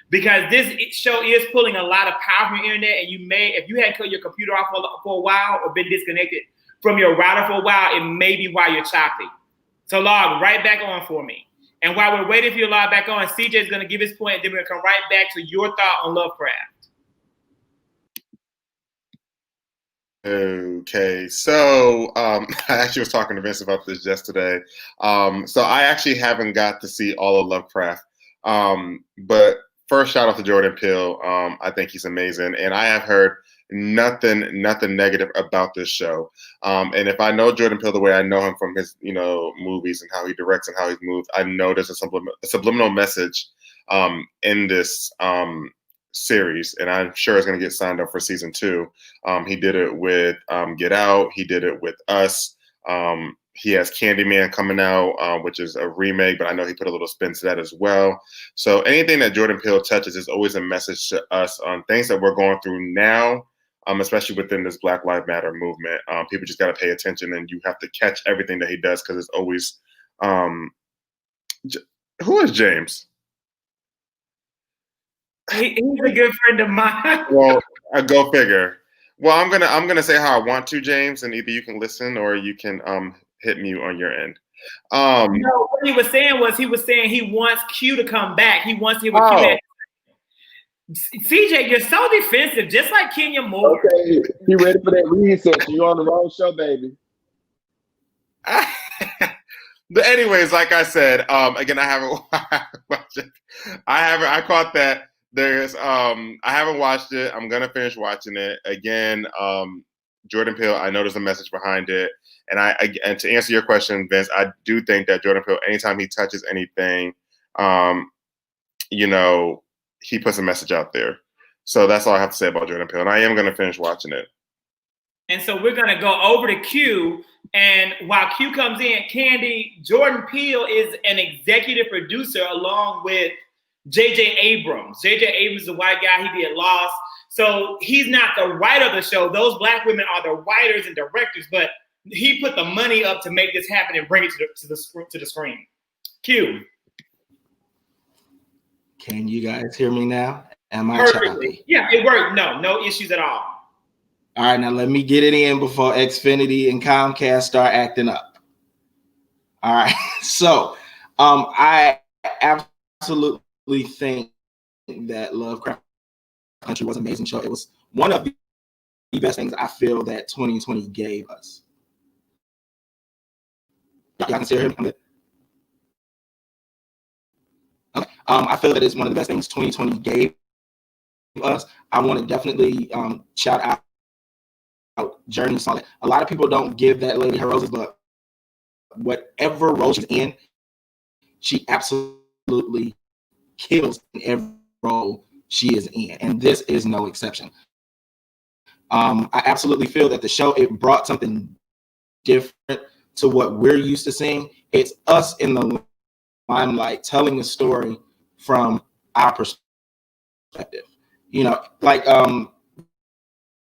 Because this show is pulling a lot of power from your internet, and you may, if you hadn't cut your computer off for a while or been disconnected from your router for a while, it may be why you're choppy. So log right back on for me. And while we're waiting for you to log back on, CJ is going to give his point, and then we're going to come right back to your thought on Lovecraft. Okay, so I actually was talking to Vince about this yesterday. So I actually haven't got to see all of Lovecraft. But first, shout out to Jordan Peele. I think he's amazing, and I have heard nothing negative about this show. And if I know Jordan Peele the way I know him from his, movies and how he directs and how he's moved, I know there's a subliminal message in this series, and I'm sure it's going to get signed up for season 2. He did it with Get Out. He did it with Us. He has Candyman coming out, which is a remake, but I know he put a little spin to that as well. So anything that Jordan Peele touches is always a message to us on things that we're going through now, especially within this Black Lives Matter movement. People just got to pay attention, and you have to catch everything that he does, because it's always who is James? He's a good friend of mine. Well, go figure. Well, I'm gonna say how I want to, James, and either you can listen or you can hit mute on your end. No, what he was saying he wants Q to come back. He wants to hear what Q had. CJ, you're so defensive, just like Kenya Moore. Okay, you ready for that research? You on the wrong show, baby. But anyways, like I said, again, I haven't watched it. I caught that. There's I haven't watched it. I'm gonna finish watching it. Again, Jordan Peele, I know there's a message behind it. And to answer your question, Vince, I do think that Jordan Peele, anytime he touches anything, he puts a message out there. So that's all I have to say about Jordan Peele. And I am gonna finish watching it. And so we're gonna go over to Q. And while Q comes in, Candy, Jordan Peele is an executive producer along with J.J. Abrams. J.J. Abrams is a white guy. He did Lost. So he's not the writer of the show. Those Black women are the writers and directors, but he put the money up to make this happen and bring it to the screen. Q. Can you guys hear me now? Am I Perfectly. choppy? Yeah, it worked. No issues at all. All right, now let me get it in before Xfinity and Comcast start acting up. All right, so I absolutely think that Lovecraft Country was an amazing show. It was one of the best things I feel that 2020 gave us. Y'all can still hear me? Okay. I feel that it's one of the best things 2020 gave us. I want to definitely shout out Journey Solid. A lot of people don't give that lady her roses, but whatever role she's in, she absolutely kills in every role she is in, and this is no exception. I absolutely feel that the show, it brought something different to what we're used to seeing. It's us in the limelight telling a story from our perspective. Like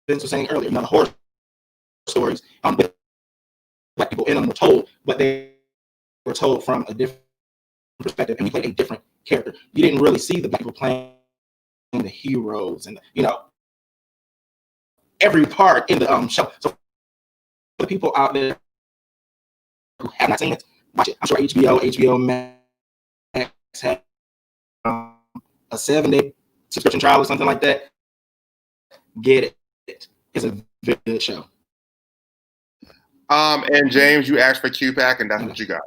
Vince was saying earlier, the horror stories with Black people in them were told, but they were told from a different perspective, and we played a different character. You didn't really see the Black people playing the heroes and every part in the show. So for the people out there who have not seen it, watch it. I'm sure HBO Max had a 7-day subscription trial or something like that. Get it. It's a very good show. And James, you asked for Q-Pack, and that's what you got.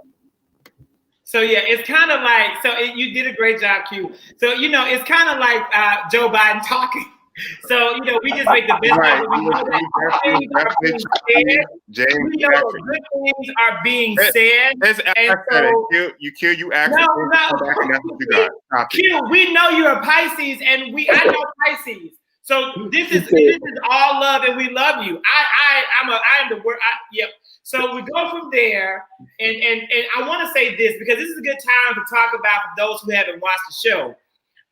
So yeah, it's kind of like, you did a great job, Q. So it's kind of like Joe Biden talking. So we just make the best of it. We know that things are being said. James, we know that good things are being said. You asked. No. Q, we know you're a Pisces, and I know Pisces. So this is all love, and we love you. I am the word. Yep. So we go from there, and I want to say this because this is a good time to talk about for those who haven't watched the show.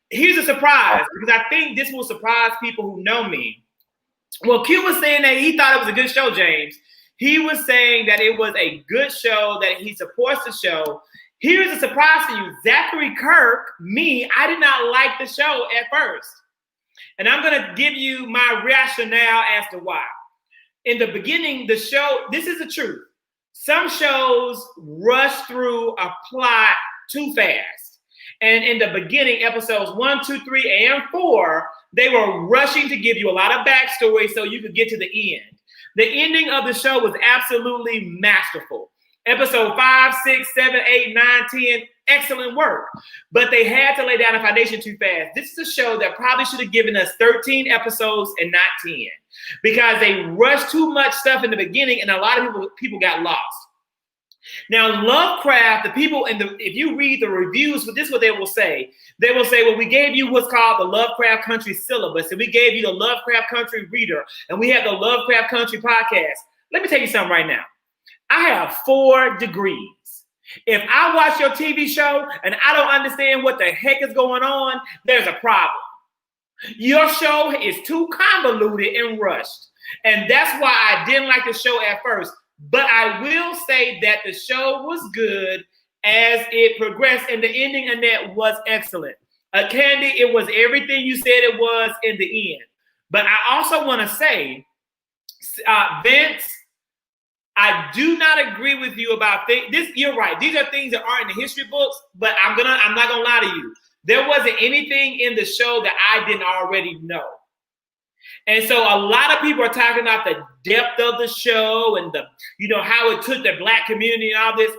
Here's a surprise, because I think this will surprise people who know me. Well, Q was saying that he thought it was a good show, James. He was saying that it was a good show, that he supports the show. Here's a surprise for you. Zachary Kirk, I did not like the show at first. And I'm going to give you my rationale as to why. In the beginning, the show, this is the truth. Some shows rush through a plot too fast. And in the beginning, episodes 1, 2, 3, and 4, they were rushing to give you a lot of backstory so you could get to the end. The ending of the show was absolutely masterful. Episode 5, 6, 7, 8, 9, 10, excellent work. But they had to lay down a foundation too fast. This is a show that probably should have given us 13 episodes and not 10, because they rushed too much stuff in the beginning and a lot of people got lost. Now, Lovecraft, the people, if you read the reviews, this is what they will say. They will say, well, we gave you what's called the Lovecraft Country syllabus, and we gave you the Lovecraft Country reader, and we have the Lovecraft Country podcast. Let me tell you something right now. I have 4 degrees. If I watch your TV show and I don't understand what the heck is going on, there's a problem. Your show is too convoluted and rushed. And that's why I didn't like the show at first. But I will say that the show was good as it progressed, and the ending in that was excellent. Candy, it was everything you said it was in the end. But I also want to say, Vince, I do not agree with you about this. You're right. These are things that aren't in the history books, but I'm not gonna lie to you. There wasn't anything in the show that I didn't already know. And so a lot of people are talking about the depth of the show and how it took the Black community and all this.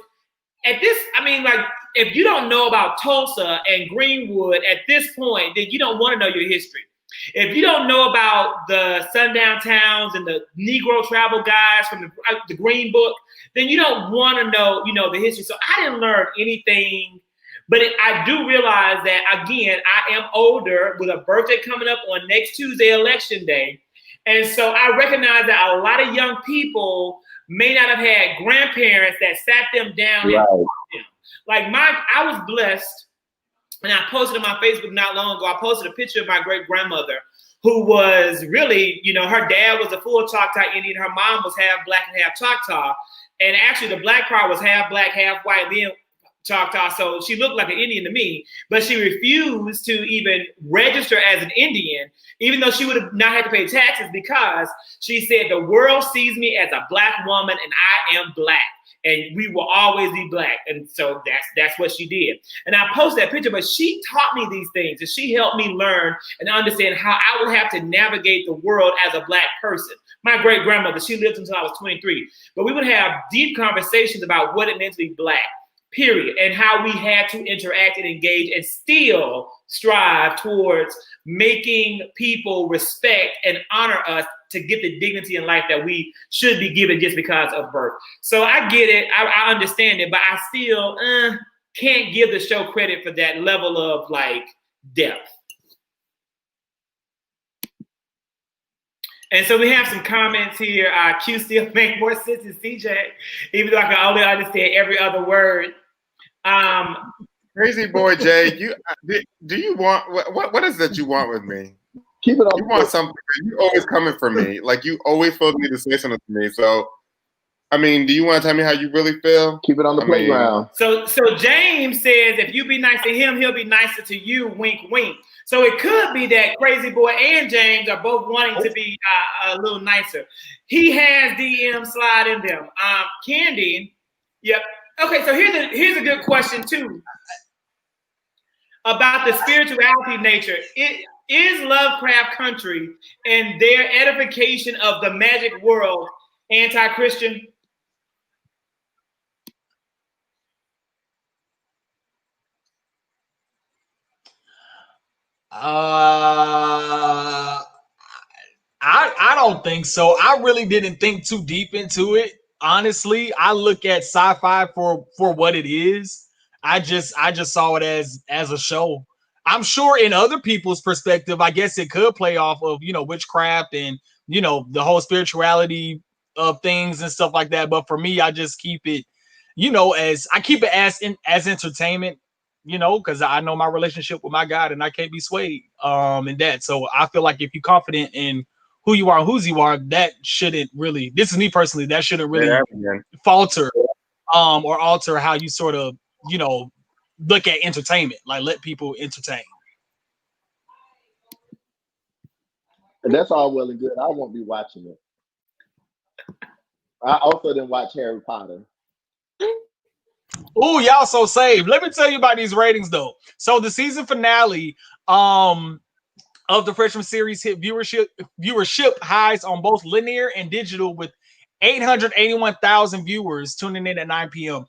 If you don't know about Tulsa and Greenwood at this point, then you don't want to know your history. If you don't know about the sundown towns and the Negro travel guides from the Green Book, then you don't want to know, the history. So I didn't learn anything, but I do realize that, again, I am older with a birthday coming up on next Tuesday, Election Day. And so I recognize that a lot of young people may not have had grandparents that sat them down and taught them. Like I was blessed. And I posted on my Facebook not long ago, I posted a picture of my great-grandmother who was really, her dad was a full Choctaw Indian. Her mom was half Black and half Choctaw. And actually the Black part was half Black, half white, then Choctaw. So she looked like an Indian to me, but she refused to even register as an Indian, even though she would have not had to pay taxes, because she said, the world sees me as a Black woman and I am Black. And we will always be Black. And so that's what she did. And I posted that picture, but she taught me these things, and she helped me learn and understand how I would have to navigate the world as a Black person. My great-grandmother, she lived until I was 23. But we would have deep conversations about what it meant to be Black, period, and how we had to interact and engage and still strive towards making people respect and honor us to get the dignity in life that we should be given just because of birth. So I get it. I understand it, but I still can't give the show credit for that level of depth. And so we have some comments here. Q still make more sense than CJ, even though I can only understand every other word. Crazy boy Jay, do you want what is that you want with me? Keep it on. You want something? You always coming for me. Like you always feel the need to say something to me. So, do you want to tell me how you really feel? Keep it on the playground. So James says if you be nice to him, he'll be nicer to you. Wink, wink. So it could be that Crazy Boy and James are both wanting to be a little nicer. He has DM slide in them. Candy, yep. Okay, so here's a good question too about the spirituality nature. Is Lovecraft Country and their edification of the magic world anti-Christian? I don't think so. I really didn't think too deep into it. Honestly, I look at sci-fi for what it is. I just saw it as a show. I'm sure in other people's perspective, I guess it could play off of, witchcraft and, the whole spirituality of things and stuff like that. But for me, I just keep it, as entertainment, because I know my relationship with my God and I can't be swayed in that. So I feel like if you're confident in who you are and whose you are, that shouldn't really, this is me personally, that shouldn't really falter or alter how you sort of, look at entertainment. Like, let people entertain. And that's all well and good. I won't be watching it. I also didn't watch Harry Potter. Oh, y'all so saved. Let me tell you about these ratings though. So the season finale, of the freshman series hit viewership highs on both linear and digital, with 881,000 viewers tuning in at 9 p.m.,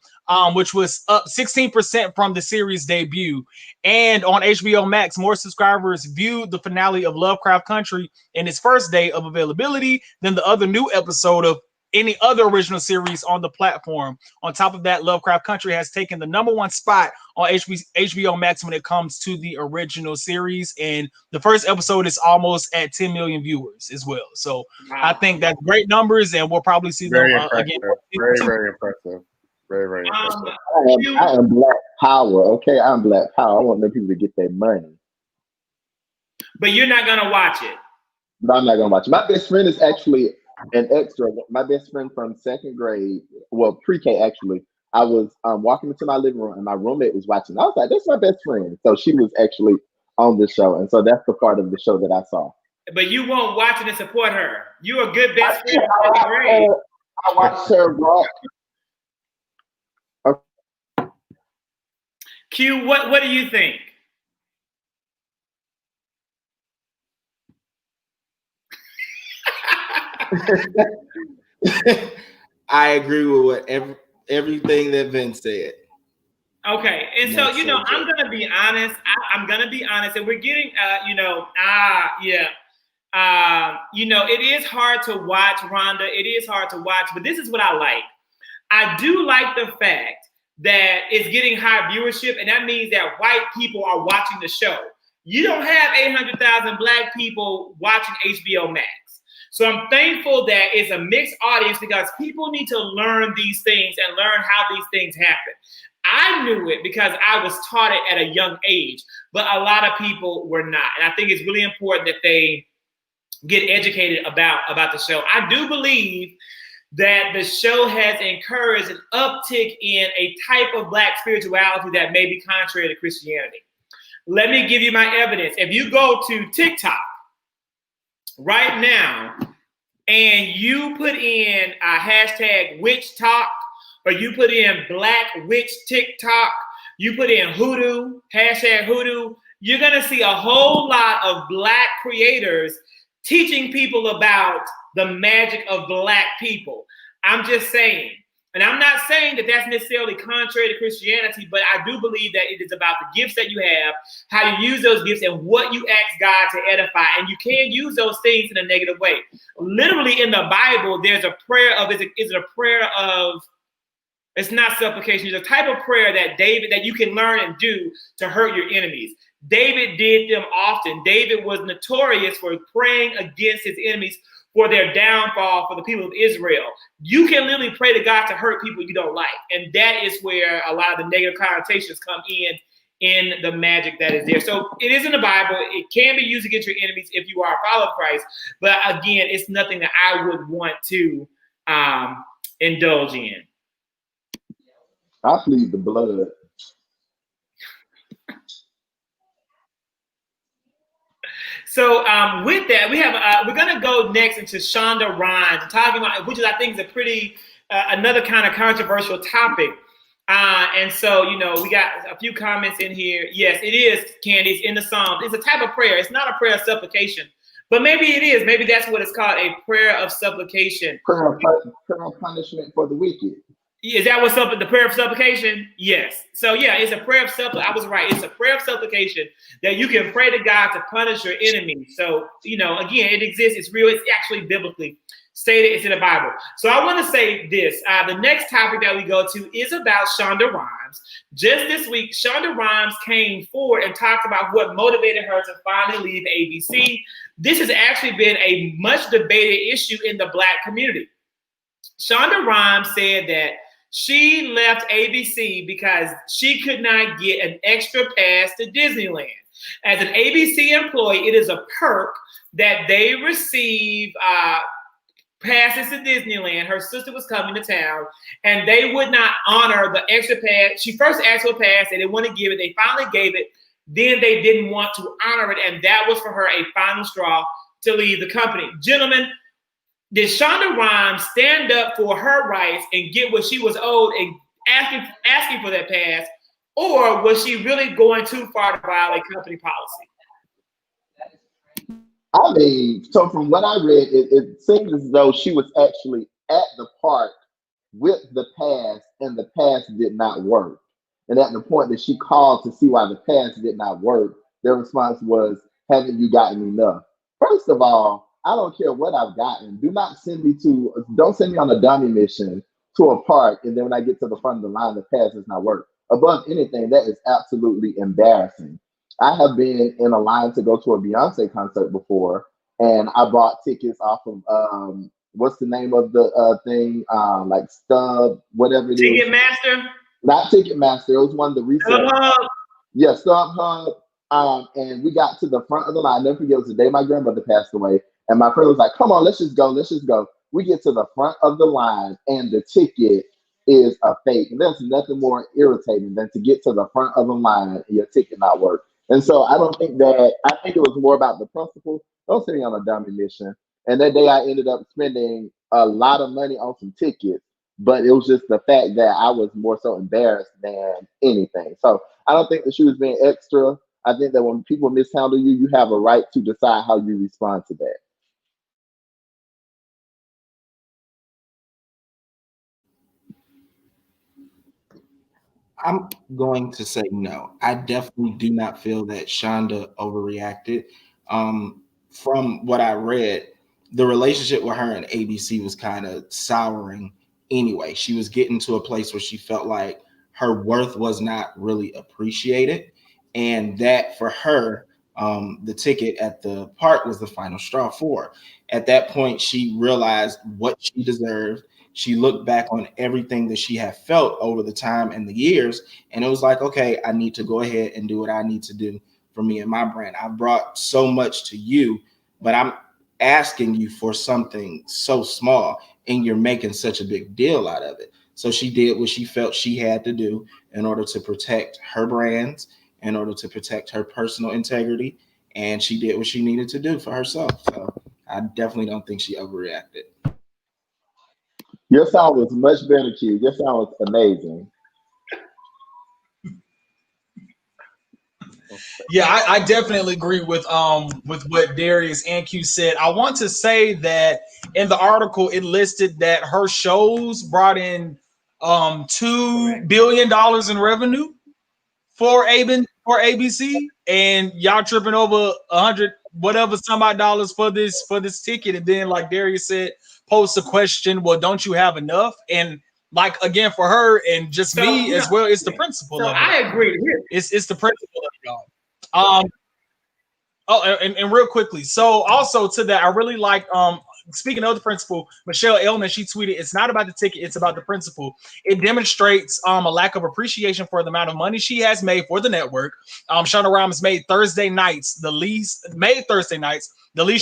which was up 16% from the series debut. And on HBO Max, more subscribers viewed the finale of Lovecraft Country in its first day of availability than the other new episode of any other original series on the platform. On top of that, Lovecraft Country has taken the #1 spot on HBO Max when it comes to the original series, and the first episode is almost at 10 million viewers as well. So wow. I think that's great numbers, and we'll probably see them again. Very impressive. Very impressive. I am Black Power. Okay, I'm Black Power. I want them people to get their money. But you're not gonna watch it. But I'm not gonna watch it. My best friend is actually an extra. My best friend from second grade, well, pre-K actually. I was walking into my living room and my roommate was watching. I was like, "That's my best friend." So she was actually on the show, and so that's the part of the show that I saw. But you won't watch it and support her. You're a good best friend. I watched her walk. Okay. Q, what do you think? I agree with what everything that Vince said. Okay, and so I'm gonna be honest. I'm gonna be honest, and we're getting, it is hard to watch, Rhonda. It is hard to watch, but this is what I like. I do like the fact that it's getting high viewership, and that means that white people are watching the show. You don't have 800,000 Black people watching HBO Max. So I'm thankful that it's a mixed audience, because people need to learn these things and learn how these things happen. I knew it because I was taught it at a young age, but a lot of people were not. And I think it's really important that they get educated about the show. I do believe that the show has encouraged an uptick in a type of Black spirituality that may be contrary to Christianity. Let me give you my evidence. If you go to TikTok right now and you put in a hashtag witch talk, or you put in Black witch TikTok, you put in hoodoo, hashtag hoodoo, you're gonna see a whole lot of Black creators teaching people about the magic of Black people. I'm just saying. And I'm not saying that that's necessarily contrary to Christianity, but I do believe that it is about the gifts that you have, how you use those gifts, and what you ask God to edify. And you can't use those things in a negative way. Literally in the Bible, there's a prayer of, is it a prayer of, it's not supplication, it's a type of prayer that you can learn and do to hurt your enemies. David did them often. David was notorious for praying against his enemies for their downfall, for the people of Israel. You can literally pray to God to hurt people you don't like. And that is where a lot of the negative connotations come in the magic that is there. So it is in the Bible. It can be used against your enemies if you are a follower of Christ. But again, it's nothing that I would want to indulge in. I plead the blood. So with that, we're gonna go next into Shonda Rhimes, talking about, which is, I think, is a pretty another kind of controversial topic. And so, we got a few comments in here. Yes, it is, Candice, in the Psalms. It's a type of prayer. It's not a prayer of supplication, but maybe it is. Maybe that's what it's called, a prayer of supplication. Prayer of punishment for the wicked. Is that what's up? The prayer of supplication? Yes. So yeah, it's a prayer of supplication. I was right. It's a prayer of supplication that you can pray to God to punish your enemies. So, again, it exists. It's real. It's actually biblically stated. It's in the Bible. So I want to say this. The next topic that we go to is about Shonda Rhimes. Just this week, Shonda Rhimes came forward and talked about what motivated her to finally leave ABC. This has actually been a much debated issue in the Black community. Shonda Rhimes said that she left ABC because she could not get an extra pass to Disneyland. As an ABC employee, it is a perk that they receive passes to Disneyland. Her sister was coming to town, and they would not honor the extra pass. She first asked for a pass, and they wouldn't give it. They finally gave it. Then they didn't want to honor it, and that was for her a final straw to leave the company. Gentlemen, did Shonda Rhimes stand up for her rights and get what she was owed and asking for that pass, or was she really going too far to violate company policy? I mean, so from what I read, it seems as though she was actually at the park with the pass, and the pass did not work. And at the point that she called to see why the pass did not work, their response was, "Haven't you gotten enough?" First of all, I don't care what I've gotten. Don't send me on a dummy mission to a park, and then when I get to the front of the line, the pass does not work. Above anything, that is absolutely embarrassing. I have been in a line to go to a Beyonce concert before, and I bought tickets off of what's the name of the thing? Like Stub, whatever it is. Ticketmaster? Not Ticketmaster. It was one of the resale. StubHub? Yeah, StubHub. And we got to the front of the line. Never forget, it was the day my grandmother passed away. And my friend was like, "Come on, let's just go. Let's just go." We get to the front of the line, and the ticket is a fake. And there's nothing more irritating than to get to the front of the line and your ticket not work. And so I don't think that, I think it was more about the principle. Don't send me on a dummy mission. And that day I ended up spending a lot of money on some tickets, but it was just the fact that I was more so embarrassed than anything. So I don't think that she was being extra. I think that when people mishandle you, you have a right to decide how you respond to that. I'm going to say no. I definitely do not feel that Shonda overreacted. From what I read, the relationship with her and ABC was kind of souring anyway. She was getting to a place where she felt like her worth was not really appreciated. And that for her, the ticket at the park was the final straw for her. At that point, she realized what she deserved. She looked back on everything that she had felt over the time and the years, and it was like, okay, I need to go ahead and do what I need to do for me and my brand. I brought so much to you, but I'm asking you for something so small, and you're making such a big deal out of it. So she did what she felt she had to do in order to protect her brands, in order to protect her personal integrity, and she did what she needed to do for herself. So I definitely don't think she overreacted. Your sound was much better, Q. Your sound was amazing. Yeah, I definitely agree with what Darius and Q said. I want to say that in the article it listed that her shows brought in $2 billion in revenue for ABC, and y'all tripping over 100 whatever some odd dollars for this ticket, and then like Darius said, post a question, well, don't you have enough? And like again for her and just me as well, it's the principle of it. I agree. It's the principle of it all. Oh, and real quickly, so also to that, I really like speaking of the principle, Michelle Elman, she tweeted, "It's not about the ticket, it's about the principle. It demonstrates a lack of appreciation for the amount of money she has made for the network. Shonda Rhimes made Thursday nights the least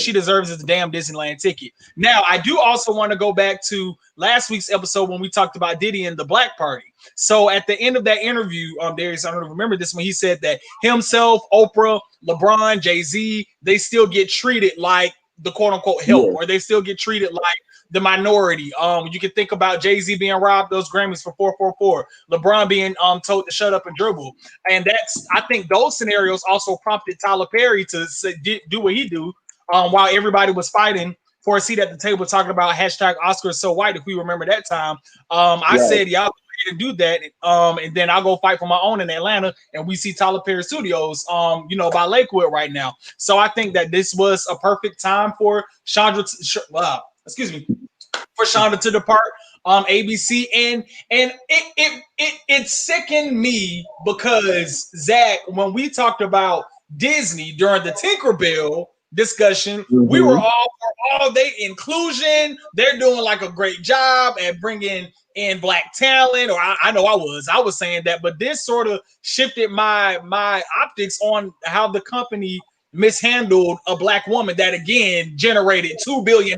she deserves is the damn Disneyland ticket." Now, I do also want to go back to last week's episode when we talked about Diddy and the Black Party. So at the end of that interview, Darius, I don't know if you remember this, when he said that himself, Oprah, LeBron, Jay-Z, they still get treated like the quote unquote help, or they still get treated like the minority. You can think about Jay-Z being robbed those Grammys for 444, LeBron being told to shut up and dribble. And I think those scenarios also prompted Tyler Perry to do what he do while everybody was fighting for a seat at the table, talking about hashtag Oscars so white, if we remember that time. I said, y'all to do that, and then I'll go fight for my own in Atlanta, and we see Tyler Perry Studios, by Lakewood right now. So I think that this was a perfect time for Shonda to depart ABC, and it sickened me because Zach, when we talked about Disney during the Tinkerbell discussion, we were all for all their inclusion. They're doing like a great job at bringing in Black talent, or I know I was saying that, but this sort of shifted my optics on how the company mishandled a Black woman that again generated $2 billion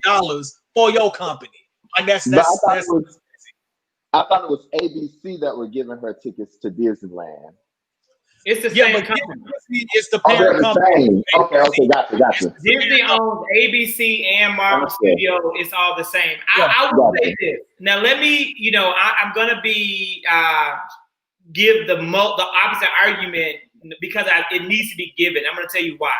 for your company. Like I thought it was ABC that were giving her tickets to Disneyland. It's the same company. It's the parent company. Okay, gotcha. Disney owns ABC and Marvel Studios. It's all the same. I will say this. Now, let me, I'm going to be give the opposite argument because it needs to be given. I'm going to tell you why.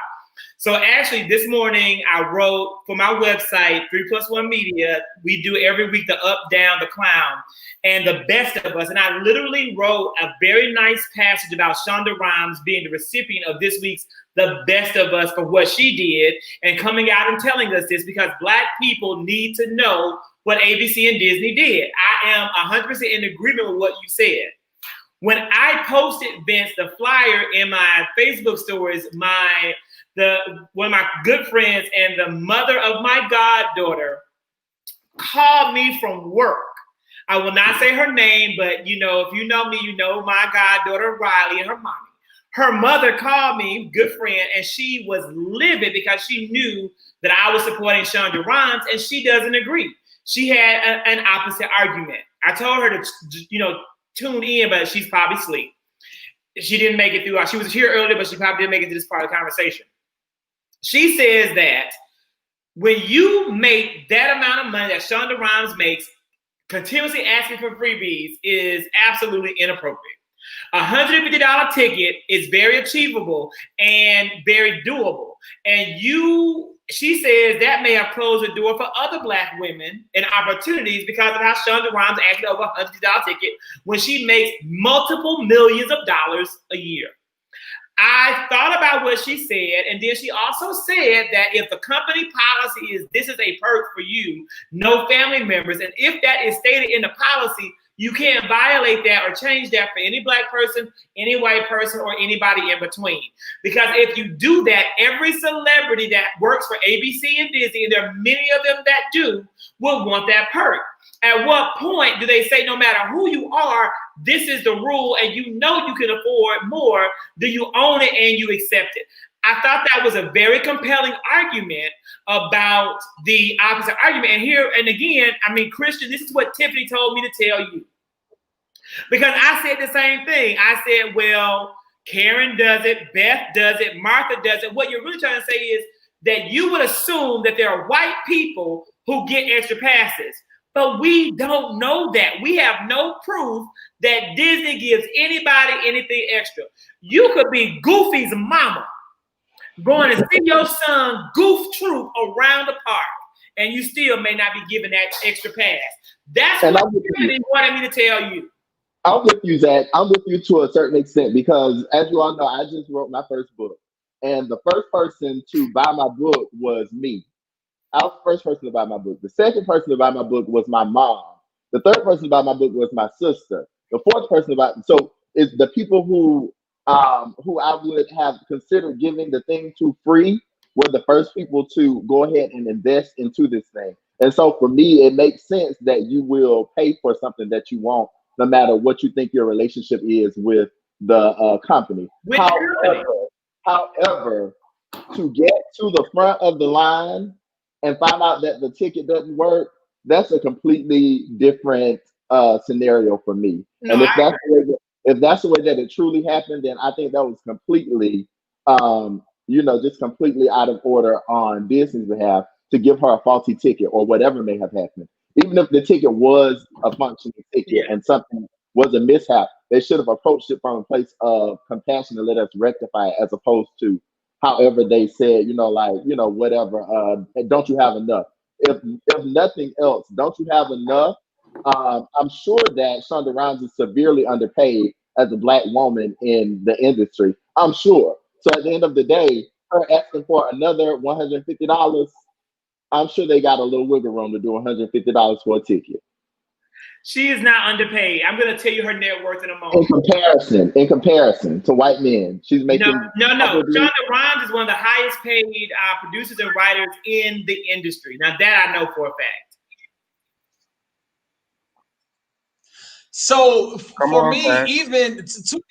So actually this morning I wrote for my website, 3+1 Media, we do every week the Up, Down, the Clown, and the Best of Us. And I literally wrote a very nice passage about Shonda Rhimes being the recipient of this week's The Best of Us for what she did and coming out and telling us this, because Black people need to know what ABC and Disney did. I am 100% in agreement with what you said. When I posted, Vince, the flyer in my Facebook stories, one of my good friends and the mother of my goddaughter called me from work. I will not say her name, but you know, if you know me, you know my goddaughter Riley and her mommy. Her mother called me, good friend, and she was livid because she knew that I was supporting Shonda Rhimes, and she doesn't agree. She had an opposite argument. I told her to, tune in, but she's probably asleep. She didn't make it through. She was here earlier, but she probably didn't make it to this part of the conversation. She says that when you make that amount of money that Shonda Rhimes makes, continuously asking for freebies is absolutely inappropriate. $150 ticket is very achievable and very doable. And she says that may have closed the door for other Black women and opportunities because of how Shonda Rhimes acted over a $150 ticket when she makes multiple millions of dollars a year. I thought about what she said, and then she also said that if the company policy is this is a perk for you, no family members, and if that is stated in the policy, you can't violate that or change that for any Black person, any white person, or anybody in between. Because if you do that, every celebrity that works for ABC and Disney, and there are many of them that do, will want that perk. At what point do they say, no matter who you are, this is the rule, and you know you can afford more, do you own it and you accept it? I thought that was a very compelling argument about the opposite argument. And here, and again, I mean, Christian, this is what Tiffany told me to tell you. Because I said the same thing. I said, well, Karen does it, Beth does it, Martha does it. What you're really trying to say is that you would assume that there are white people who get extra passes. But we don't know that. We have no proof that Disney gives anybody anything extra. You could be Goofy's mama going to see your son Goof Troop around the park, and you still may not be given that extra pass. That's what Tiffany wanted me to tell you. I'm with you, Zach. I'm with you to a certain extent because, as you all know, I just wrote my first book. And the first person to buy my book was me. I was the first person to buy my book. The second person to buy my book was my mom. The third person to buy my book was my sister. The fourth person to buy. So it's the people who I would have considered giving the thing to free were the first people to go ahead and invest into this thing. And so for me, it makes sense that you will pay for something that you want, no matter what you think your relationship is with the company. However, to get to the front of the line and find out that the ticket doesn't work, that's a completely different scenario for me. No, and if that's the way that it truly happened, then I think that was completely, just completely out of order on Disney's behalf to give her a faulty ticket or whatever may have happened. Even if the ticket was a functioning ticket and something was a mishap, they should have approached it from a place of compassion and let us rectify it, as opposed to however they said, whatever, don't you have enough? If nothing else, don't you have enough? I'm sure that Shonda Rhimes is severely underpaid as a Black woman in the industry. I'm sure. So at the end of the day, her asking for another $150, I'm sure they got a little wiggle room to do $150 for a ticket. She is not underpaid. I'm going to tell you her net worth in a moment. In comparison to white men, she's making. No. Shonda Rhimes is one of the highest paid producers and writers in the industry. Now that I know for a fact. So for me, even to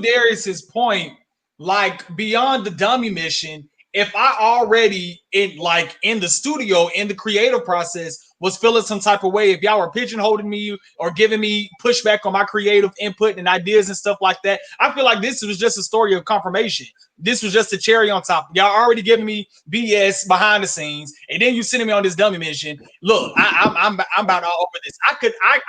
Darius's point, like beyond the dummy mission, if I already in the studio, in the creative process, was feeling some type of way, if y'all were pigeonholing me or giving me pushback on my creative input and ideas and stuff like that, I feel like this was just a story of confirmation. This was just a cherry on top. Y'all already giving me BS behind the scenes, and then you sending me on this dummy mission. Look, I'm about all over this.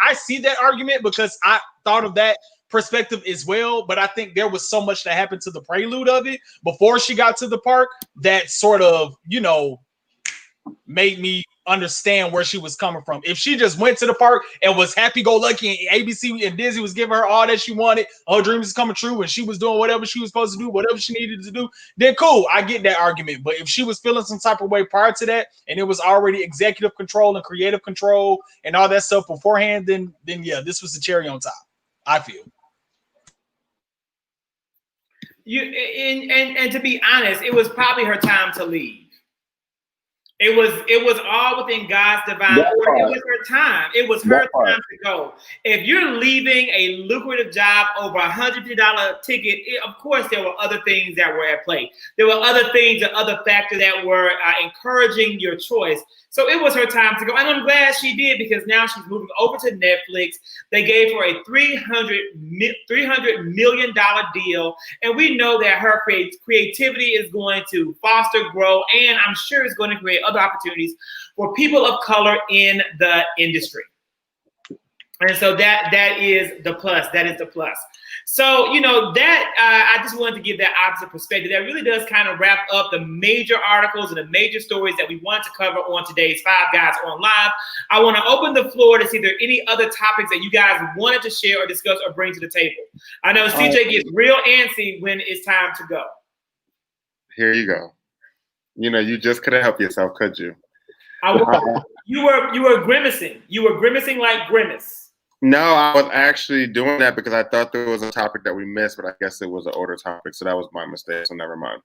I see that argument because I thought of that perspective as well, but I think there was so much that happened to the prelude of it before she got to the park that sort of, made me understand where she was coming from. If she just went to the park and was happy-go-lucky and ABC and Disney was giving her all that she wanted, her dreams is coming true, and she was doing whatever she was supposed to do, whatever she needed to do, then cool, I get that argument. But if she was feeling some type of way prior to that, and it was already executive control and creative control and all that stuff beforehand, then yeah, this was the cherry on top, I feel. And to be honest, it was probably her time to leave. It was all within God's divine order. It was her time. It was her time to go. If you're leaving a lucrative job over $150 ticket, of course there were other things that were at play. There were other things and other factors that were encouraging your choice. So it was her time to go. And I'm glad she did, because now she's moving over to Netflix. They gave her a $300 million deal. And we know that her creativity is going to foster, grow, and I'm sure it's going to create other opportunities for people of color in the industry. And so that is the plus. That is the plus. So, I just wanted to give that opposite perspective. That really does kind of wrap up the major articles and the major stories that we wanted to cover on today's Five Guys on Live. I want to open the floor to see if there are any other topics that you guys wanted to share or discuss or bring to the table. I know CJ gets real antsy when it's time to go. Here you go. You just couldn't help yourself, could you? You were grimacing. You were grimacing like Grimace. No, I was actually doing that because I thought there was a topic that we missed, but I guess it was an older topic, so that was my mistake, so never mind.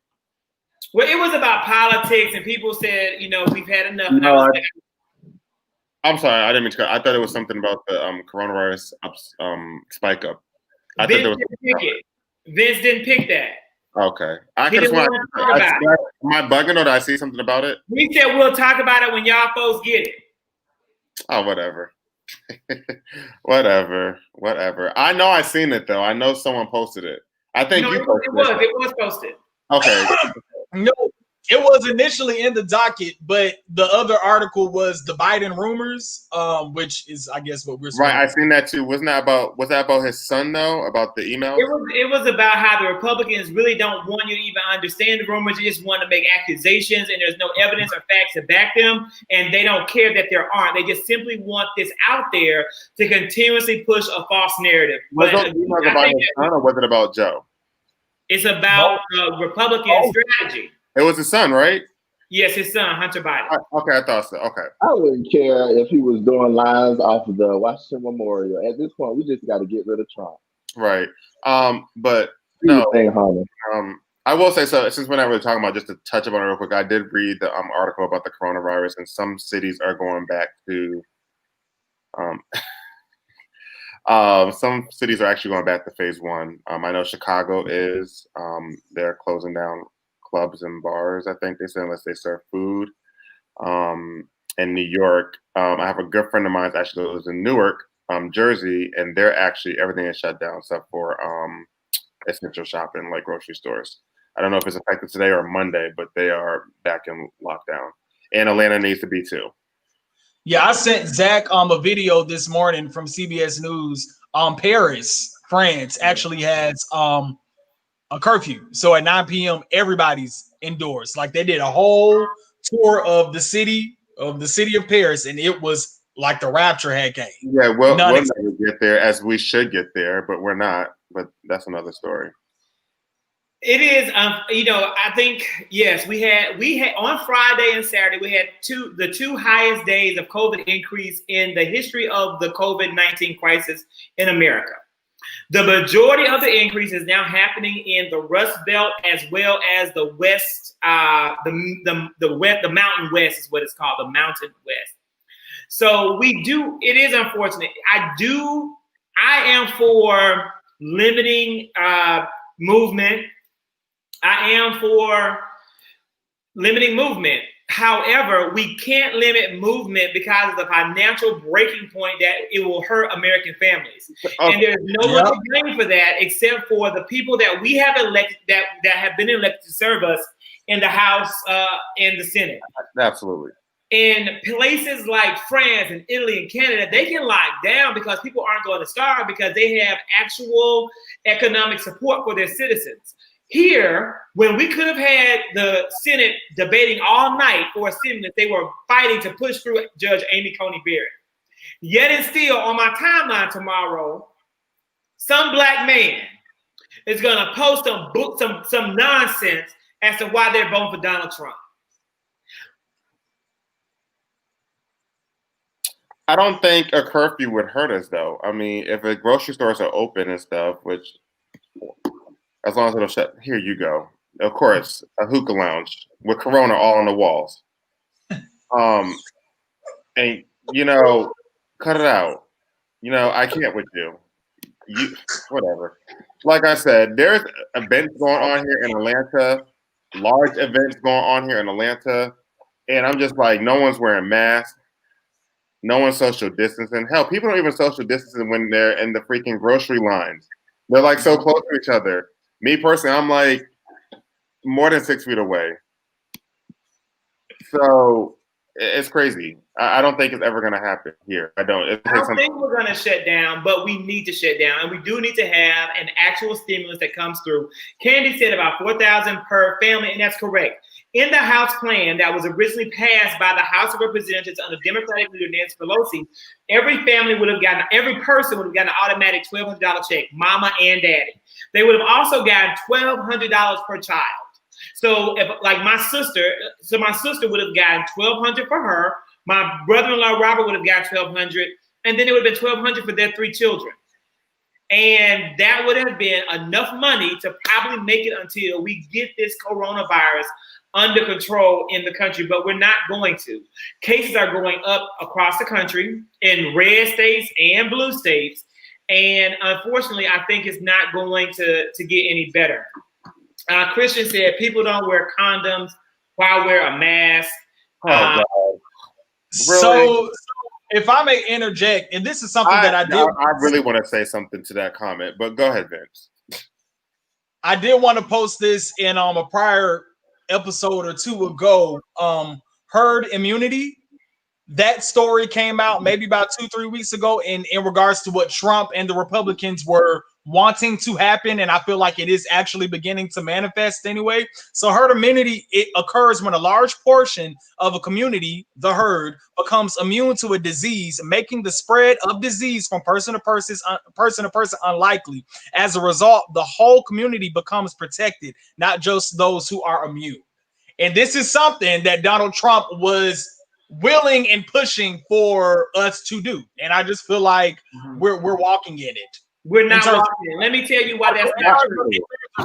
Well, it was about politics, and people said, we've had enough. I'm sorry, I didn't mean to. I thought it was something about the coronavirus spike up. Vince didn't pick that. Okay. I could have sworn. Am I bugging, or did I see something about it? We said we'll talk about it when y'all folks get it. Oh, whatever. Whatever. I know I seen it though. I know someone posted it. I think you posted it. It was posted. Okay. No, it was initially in the docket, but the other article was the Biden rumors, which is, I guess, what we're right. I seen that too. Was that about his son though? About the email? It was about how the Republicans really don't want you to even understand the rumors. They just want to make accusations, and there's no evidence or facts to back them, and they don't care that there aren't. They just simply want this out there to continuously push a false narrative. Was it about his son, or was it about Joe? It's about Republican strategy. It was his son, right? Yes, his son, Hunter Biden. Okay, I thought so. Okay. I wouldn't care if he was doing lines off of the Washington Memorial. At this point, we just got to get rid of Trump. Right. But no. I will say, so since we're not really talking about, just to touch upon it real quick, I did read the article about the coronavirus, and some cities are going back to some cities are actually going back to phase one. I know Chicago is. They're closing down clubs and bars, I think they said, unless they serve food. In New York, I have a good friend of mine that actually lives in Newark, Jersey, and they're actually, everything is shut down except for essential shopping, like grocery stores. I don't know if it's effective today or Monday, but they are back in lockdown. And Atlanta needs to be too. Yeah, I sent Zach a video this morning from CBS News. Paris, France, actually has a curfew. So at 9 p.m., everybody's indoors. Like, they did a whole tour of the city of Paris, and it was like the rapture had came. Yeah, we'll never get there, as we should get there, but we're not. But that's another story. It is, I think, yes, we had on Friday and Saturday, we had the two highest days of COVID increase in the history of the COVID-19 crisis in America. The majority of the increase is now happening in the Rust Belt, as well as the West, the Mountain West is what it's called, the Mountain West. So it is unfortunate. I am for limiting movement. I am for limiting movement. However, we can't limit movement because of the financial breaking point that it will hurt American families. And there's no one to blame for that except for the people that we have elected, that have been elected to serve us in the House and the Senate. Absolutely. In places like France and Italy and Canada, they can lock down because people aren't going to starve because they have actual economic support for their citizens. Here, when we could have had the Senate debating all night for a stimulus, they were fighting to push through Judge Amy Coney Barrett. Yet and still, on my timeline tomorrow, some black man is going to post some nonsense as to why they're voting for Donald Trump. I don't think a curfew would hurt us, though. I mean, if the grocery stores are open and stuff, which as long as it'll shut, here you go. Of course, a hookah lounge with Corona all on the walls. And you know, cut it out. You know, I can't with you. Whatever. Like I said, there's events going on here in Atlanta, large events going on here in Atlanta, and I'm just like, no one's wearing masks. No one's social distancing. Hell, people don't even social distancing when they're in the freaking grocery lines. They're like so close to each other. Me personally, I'm like more than 6 feet away. So it's crazy. I don't think it's ever going to happen here. I don't. I don't think we're going to shut down, but we need to shut down. And we do need to have an actual stimulus that comes through. Candy said about $4,000 per family, and that's correct. In the House plan that was originally passed by the House of Representatives under Democratic leader Nancy Pelosi, every person would have gotten an automatic $1,200 check, mama and daddy. They would have also gotten $1,200 per child. So if like my sister would have gotten $1,200 for her. My brother-in-law Robert would have gotten $1,200, and then it would have been $1,200 for their 3 children. And that would have been enough money to probably make it until we get this coronavirus under control in the country, but we're not going to. Cases are going up across the country in red states and blue states. And unfortunately, I think it's not going to get any better. Christian said people don't wear condoms. Why wear a mask? Oh, God. Really? So if I may interject, and this is something I really want to say something to that comment, but go ahead, Vince. I did want to post this in a prior episode or 2 ago. Herd immunity. That story came out maybe about 2-3 weeks ago in regards to what Trump and the Republicans were wanting to happen, and I feel like it is actually beginning to manifest anyway. So herd immunity, it occurs when a large portion of a community, the herd, becomes immune to a disease, making the spread of disease from person to person unlikely. As a result, the whole community becomes protected, not just those who are immune. And this is something that Donald Trump was willing and pushing for us to do, and I just feel like we're walking in it. We're not walking in it. Let me tell you why that's not true.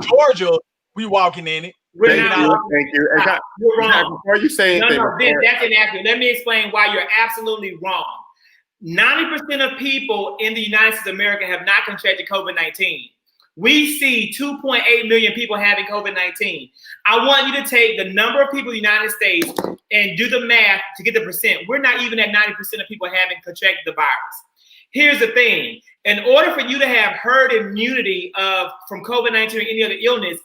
Georgia, we walking in it. Thank you. You're wrong. Before you say anything, that's inaccurate. Let me explain why you're absolutely wrong. 90% of people in the United States of America have not contracted COVID-19. We see 2.8 million people having COVID-19. I want you to take the number of people in the United States and do the math to get the percent. We're not even at 90% of people having contracted the virus. Here's the thing. In order for you to have herd immunity from COVID-19 or any other illness,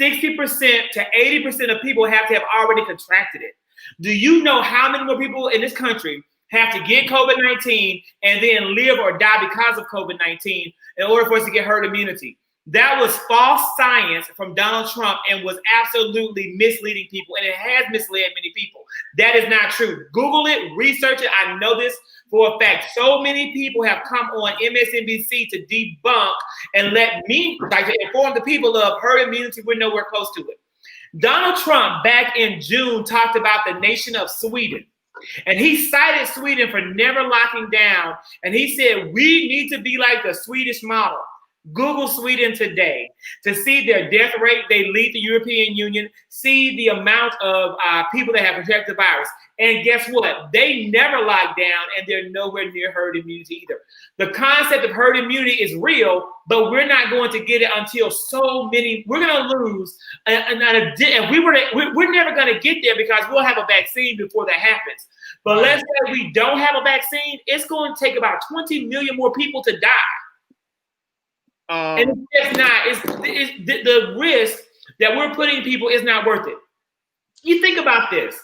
60% to 80% of people have to have already contracted it. Do you know how many more people in this country have to get COVID-19 and then live or die because of COVID-19 in order for us to get herd immunity? That was false science from Donald Trump and was absolutely misleading people, and it has misled many people. That is not true. Google it, research it. I know this for a fact. So many people have come on MSNBC to debunk and let me to inform the people of herd immunity. We're nowhere close to it. Donald Trump back in June talked about the nation of Sweden. And he cited Sweden for never locking down. And he said, we need to be like the Swedish model. Google Sweden today to see their death rate. They lead the European Union. See the amount of people that have contracted the virus. And guess what? They never locked down, and they're nowhere near herd immunity either. The concept of herd immunity is real, but we're not going to get it until we're going to lose. And we're never going to get there because we'll have a vaccine before that happens. But let's say we don't have a vaccine, it's going to take about 20 million more people to die. And it's not. It's the risk that we're putting people is not worth it. You think about this.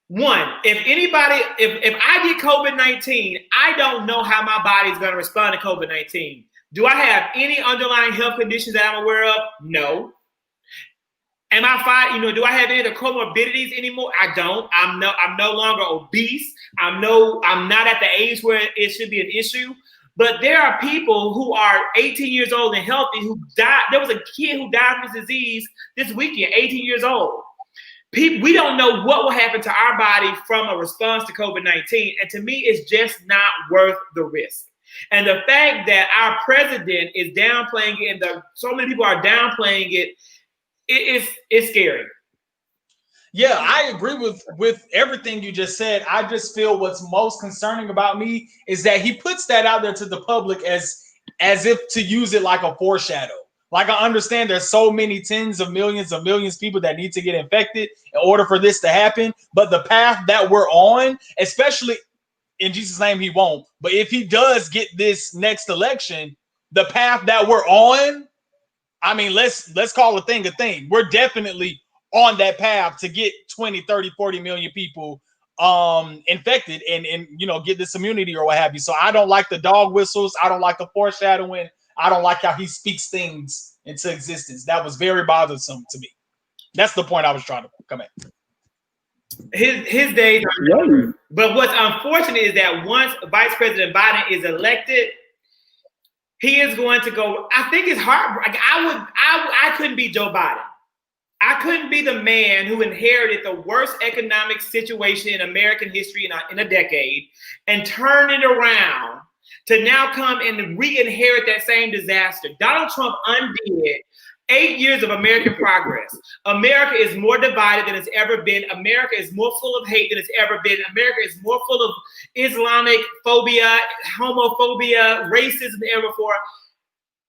One, if I get COVID-19, I don't know how my body's going to respond to COVID-19. Do I have any underlying health conditions that I'm aware of? No. Am I fine? Do I have any of the comorbidities anymore? I don't. I'm no longer obese. I'm not at the age where it should be an issue. But there are people who are 18 years old and healthy who died. There was a kid who died from this disease this weekend, 18 years old. We don't know what will happen to our body from a response to COVID-19. And to me, it's just not worth the risk. And the fact that our president is downplaying it and so many people are downplaying it, it's scary. Yeah, I agree with everything you just said. I just feel what's most concerning about me is that he puts that out there to the public as if to use it like a foreshadow. Like, I understand there's so many tens of millions of people that need to get infected in order for this to happen. But the path that we're on, especially in Jesus' name, he won't. But if he does get this next election, the path that we're on, I mean, let's call a thing a thing. We're definitely on that path to get 20, 30, 40 million people infected and get this immunity or what have you. So I don't like the dog whistles. I don't like the foreshadowing. I don't like how he speaks things into existence. That was very bothersome to me. That's the point I was trying to come at. His days are numbered. But what's unfortunate is that once Vice President Biden is elected, he is going to go. I think it's hard. Like, I couldn't be Joe Biden. I couldn't be the man who inherited the worst economic situation in American history in a decade and turn it around to now come and re-inherit that same disaster. Donald Trump undid 8 years of American progress. America is more divided than it's ever been. America is more full of hate than it's ever been. America is more full of Islamic phobia, homophobia, racism than ever before.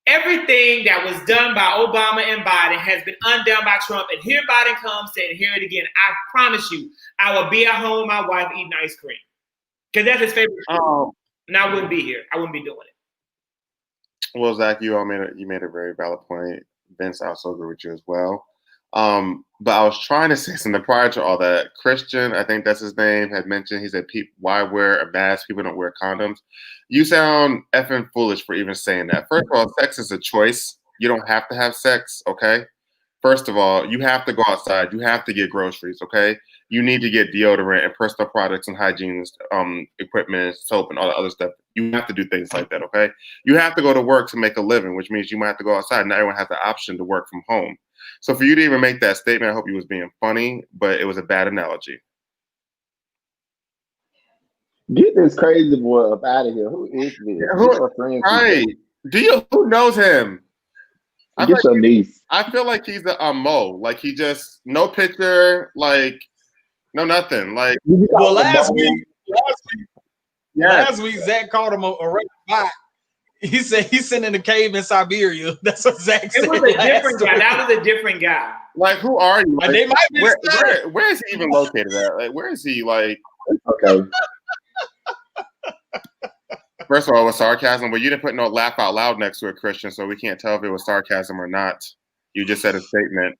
Everything that was done by Obama and Biden has been undone by Trump. And here Biden comes to inherit again. I promise you, I will be at home with my wife eating ice cream. Because that's his favorite food. And I wouldn't be here. I wouldn't be doing it. Well, Zach, you made a very valid point. Vince, I also agree with you as well. But I was trying to say something prior to all that. Christian, I think that's his name, had mentioned, he said, why wear a mask? People don't wear condoms. You sound effing foolish for even saying that. First of all, sex is a choice. You don't have to have sex, okay? First of all, you have to go outside. You have to get groceries, okay? You need to get deodorant and personal products and hygiene equipment, soap, and all the other stuff. You have to do things like that, okay? You have to go to work to make a living, which means you might have to go outside. Not everyone has the option to work from home. So for you to even make that statement, I hope you was being funny, but it was a bad analogy. Get this crazy boy up out of here. Who is this? Right. Who knows him? Get your niece. I feel like he's the Mo. Like, he just, no picture, like, no nothing. Like, well, last week, Zach called him a red bot. He said he's sitting in a cave in Siberia. That's what Zach said. It was a different guy. That was a different guy. Like, who are you? Like, they might be where is he even located at? Like, where is he? Like, okay. First of all, it was sarcasm, but you didn't put no laugh out loud next to it, Christian, so we can't tell if it was sarcasm or not. You just said a statement.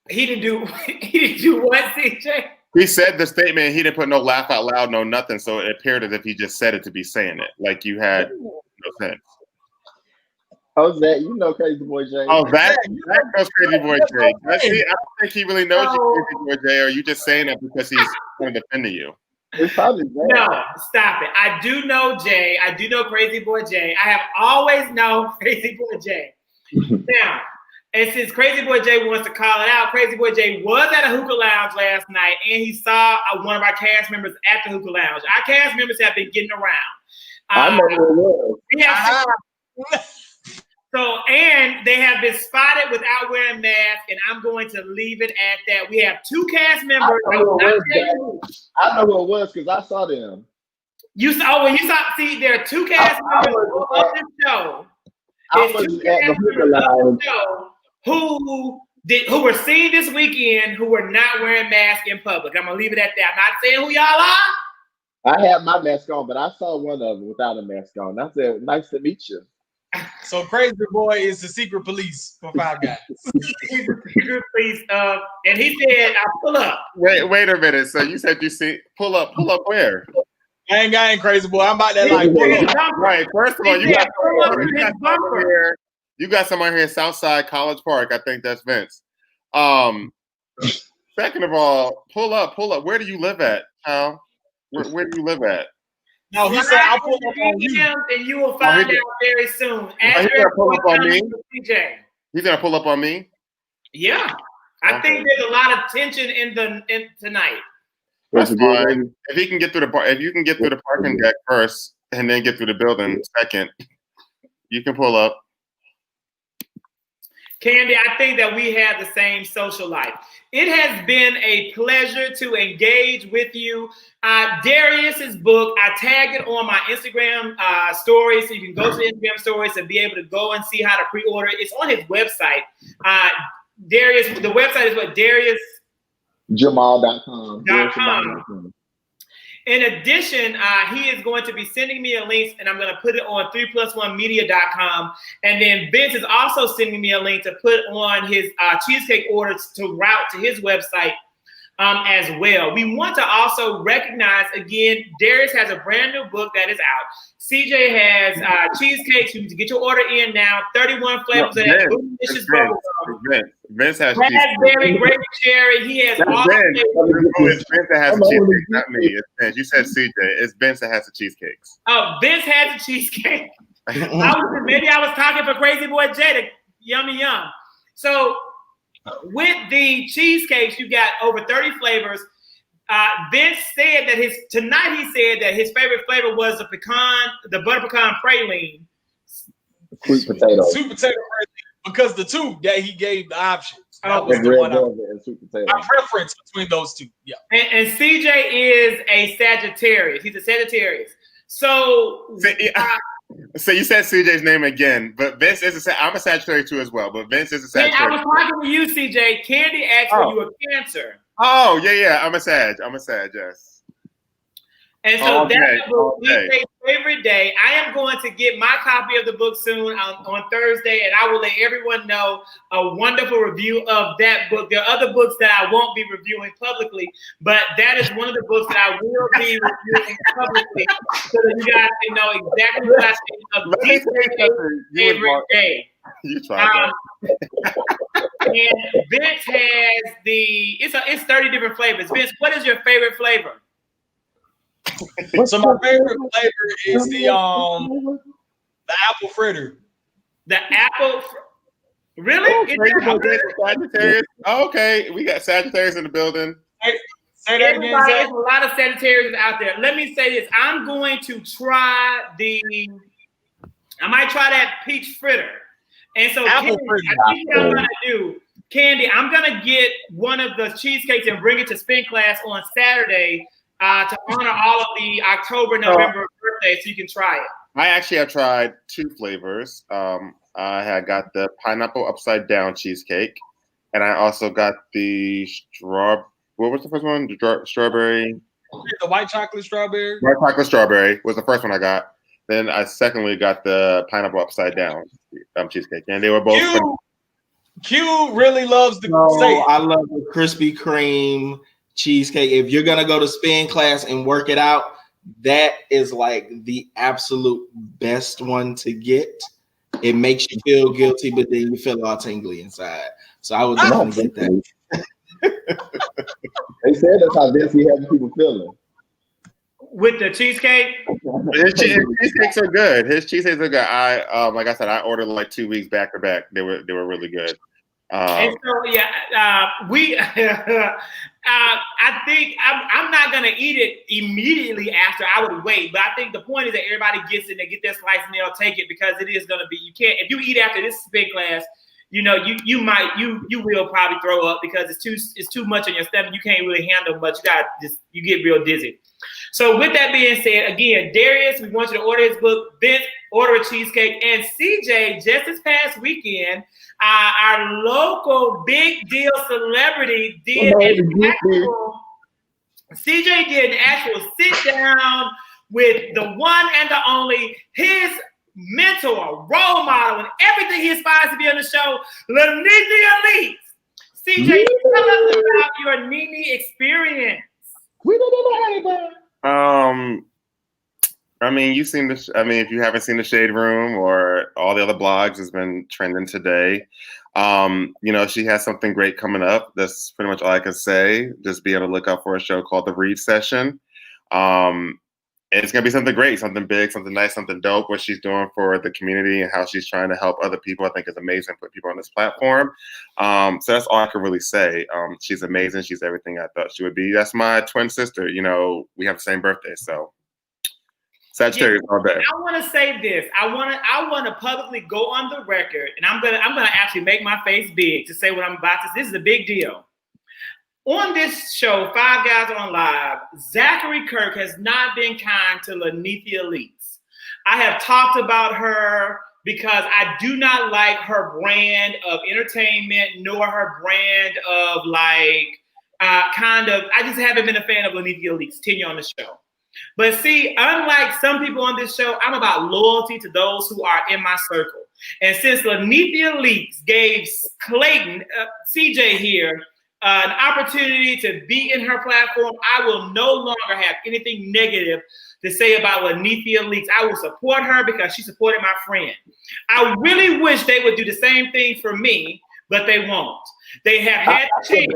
He didn't do what, CJ? He said the statement. He didn't put no laugh out loud, no nothing. So it appeared as if he just said it to be saying it, like you had no sense. Oh, Zach, you know Crazy Boy Jay. Oh, Zach knows Crazy Boy Jay. I don't think he really knows you, Crazy Boy Jay. Or are you just saying that because he's trying to defend you? It's probably Jay. No, stop it. I do know Jay. I do know Crazy Boy Jay. I have always known Crazy Boy Jay. Now, and since Crazy Boy Jay wants to call it out, Crazy Boy Jay was at a hookah lounge last night, and he saw one of our cast members at the hookah lounge. Our cast members have been getting around. I know who it was. And they have been spotted without wearing masks, and I'm going to leave it at that. We have two cast members. I know who it was because I saw them. See, there are two cast members of this show. There's two cast members of the show who were seen this weekend who were not wearing masks in public. I'm gonna leave it at that. I'm not saying who y'all are. I had my mask on, but I saw one of them without a mask on. I said, "Nice to meet you." So Crazy Boy is the secret police for Five Guys. He's the secret police. And he said, "I pull up." Wait a minute. So you said you see pull up where? I ain't Crazy Boy. I'm about that like pull up. Right. First of all, you got someone here in Southside College Park. I think that's Vince. Second of all, pull up. Where do you live at, Al? Where do you live at? No, he said I'll pull up on you. And you will find out very soon. He's gonna pull up on me. CJ. He's gonna pull up on me. Yeah, I think there's a lot of tension in tonight. That's fine. If you can get through the parking deck first, and then get through the building second, you can pull up. Candy, I think that we have the same social life. It has been a pleasure to engage with you. Darius's book, I tagged it on my Instagram stories, so you can go to the Instagram stories and be able to go and see how to pre-order it. It's on his website. Darius, the website is what? DariusJamal.com. In addition, he is going to be sending me a link, and I'm going to put it on 3plus1media.com. And then Vince is also sending me a link to put on his cheesecake orders to route to his website as well. We want to also recognize, again, Darius has a brand new book that is out. CJ has cheesecakes. You can get your order in now. 31 flavors of that delicious Vince has raspberry, grape, cherry. He has all It's Vince that has the cheesecake, not me. It's Vince. You said CJ. It's Vince that has the cheesecakes. Oh, Vince has the cheesecake. Maybe I was talking for Crazy Boy Jada. Yummy yum. So with the cheesecakes, you got over 30 flavors. Vince said that he said that his favorite flavor was the butter pecan praline. Sweet potato praline, because the two that he gave the options. That was the one my preference between those two. Yeah. And CJ is a Sagittarius. He's a Sagittarius. So so you said CJ's name again, but Vince is I'm a Sagittarius too as well, but Vince is a Sagittarius. I was talking to you, CJ. Candy asked for you a Cancer. Oh, yeah. I'm a Sag, yes. And so that's the book, CJ's favorite day. I am going to get my copy of the book soon on Thursday, and I will let everyone know a wonderful review of that book. There are other books that I won't be reviewing publicly, but that is one of the books that I will be reviewing publicly so that you guys can know exactly what I think of CJ's favorite day. You try And Vince has it's 30 different flavors. Vince, what is your favorite flavor? So my favorite flavor is the apple fritter. The apple, really? Sagittarius. Oh, okay, we got Sagittarius in the building. Say that again. There's a lot of Sagittarius out there. Let me say this: I'm going to try I might try that peach fritter. And so, Candy, I think what I'm gonna do, Candy, I'm gonna get one of the cheesecakes and bring it to spin class on Saturday to honor all of the October, November birthdays, so you can try it. I actually have tried two flavors. I had got the pineapple upside down cheesecake, and I also got the what was the first one? The strawberry. The white chocolate strawberry. White chocolate strawberry was the first one I got. Then I secondly got the pineapple upside down cheesecake, and they were both. Q really loves the. I love the Krispy Kreme cheesecake. If you're gonna go to spin class and work it out, that is like the absolute best one to get. It makes you feel guilty, but then you feel all tingly inside. So I would definitely get that. They said that's how Vince be having people feeling. With the cheesecake? His cheesecakes are good. His cheesecakes are good. I like I said, I ordered like 2 weeks back to back. They were really good. And so we I think I'm not gonna eat it immediately after. I would wait, but I think the point is that everybody gets it, they get their slice and they'll take it because it is gonna be. You can't if you eat after this spin class. You know, you will probably throw up because it's too much in your stomach. You can't really handle much. You get real dizzy. So with that being said, again, Darius, we want you to order his book. Vince, order a cheesecake. And CJ, just this past weekend, our local big deal celebrity did CJ did an actual sit down with the one and the only, his mentor mentor, role model, and everything he aspires to be on the show, Lanithia Leaks. CJ, tell us about your Nene experience. We don't know I mean, you've seen this. I mean, if you haven't seen the Shade Room or all the other blogs, has been trending today. She has something great coming up. That's pretty much all I can say. Just be on the lookout for a show called The Read Session. It's gonna be something great, something big, something nice, something dope. What she's doing for the community and how she's trying to help other people, I think, is amazing. Put people on this platform. So that's all I can really say. She's amazing. She's everything I thought she would be. That's my twin sister. We have the same birthday, so. Sagittarius all day. I want to say this. I want to publicly go on the record, and I'm gonna actually make my face big to say what I'm about to. This is a big deal. On this show, Five Guys on Live, Zachary Kirk has not been kind to Lanithia Leaks. I have talked about her because I do not like her brand of entertainment, nor her brand of I just haven't been a fan of Lanithia Leaks' tenure on the show. But see, unlike some people on this show, I'm about loyalty to those who are in my circle. And since Lanithia Leaks gave Clayton, CJ here, an opportunity to be in her platform, I will no longer have anything negative to say about Lanithia Leaks. I will support her because she supported my friend. I really wish they would do the same thing for me, but they won't. They have had to change.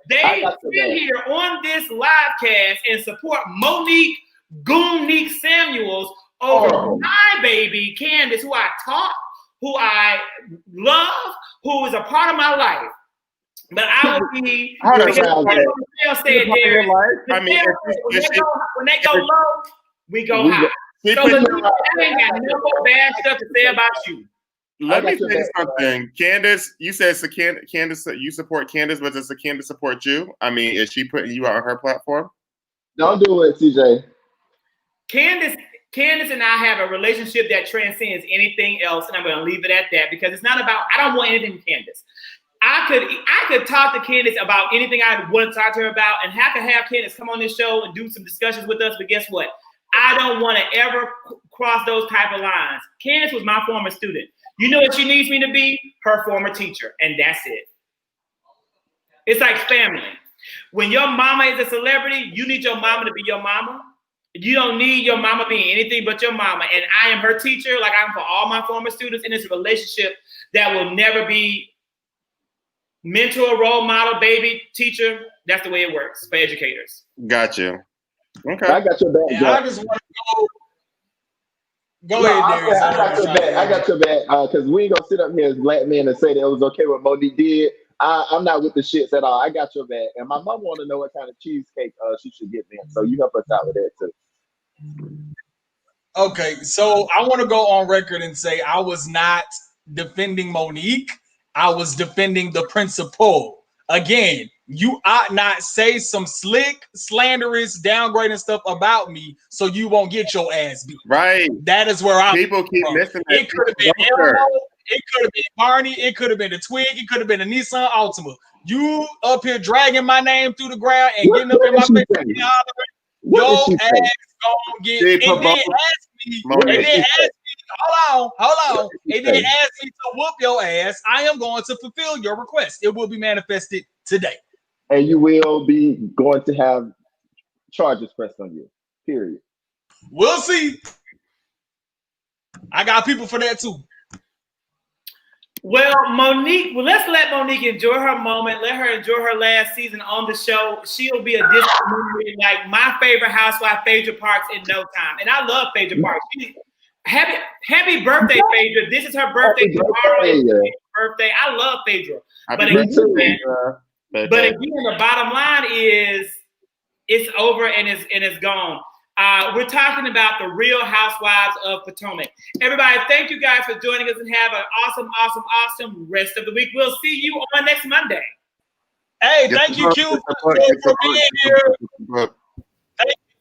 They sit here on this live cast and support Monique Goonique Samuels over my baby Candace, who I taught, who I love, who is a part of my life. But I will be when they go low, we go high. So I ain't got no more bad stuff to say about you. Let me say something. Candace, you said Candace, you support Candace, but does Candace support you? I mean, is she putting you on her platform? Don't do it, CJ. Candace and I have a relationship that transcends anything else, and I'm going to leave it at that because it's not about. I don't want anything from Candace. I could talk to Candace about anything I want to talk to her about, and I could have Candace come on this show and do some discussions with us. But guess what? I don't want to ever cross those type of lines. Candace was my former student. You know what she needs me to be? Her former teacher, and that's it. It's like family. When your mama is a celebrity, you need your mama to be your mama. You don't need your mama being anything but your mama. And I am her teacher, like I'm for all my former students, and it's a relationship that will never be mentor, role model, baby, teacher. That's the way it works for educators. Got you. Okay. I got your back. I just want to go ahead, Darius. I got your back because we ain't gonna sit up here as black men and say that it was okay what Monique did. I'm not with the shits at all. I got your back, and my mom want to know what kind of cheesecake she should get me. So you help us out with that too. Okay, so I want to go on record and say I was not defending Monique. I was defending the principal. Again, you ought not say some slick, slanderous, downgrading stuff about me so you won't get your ass beat. Right. That is where I'm People keep missing it. It could have been Elmo, it could have been Barney, it could have been a Twig, it could have been a Nissan Altima. You up here dragging my name through the ground and getting up in my face and your ass gonna get and then ask me, hold on. And then ask me to whoop your ass. I am going to fulfill your request. It will be manifested today. And you will be going to have charges pressed on you. Period. We'll see. I got people for that too. Well, Monique, let's let Monique enjoy her moment. Let her enjoy her last season on the show. She'll be a distant memory, like my favorite housewife, Phaedra Parks, in no time. And I love Phaedra Parks. Happy birthday, Phaedra. This is her birthday tomorrow. It's her birthday. I love Phaedra. But again, the bottom line is it's over and it's gone. We're talking about the Real Housewives of Potomac. Everybody, thank you guys for joining us and have an awesome rest of the week. We'll see you on next Monday. Hey, thank you, Q, for being here.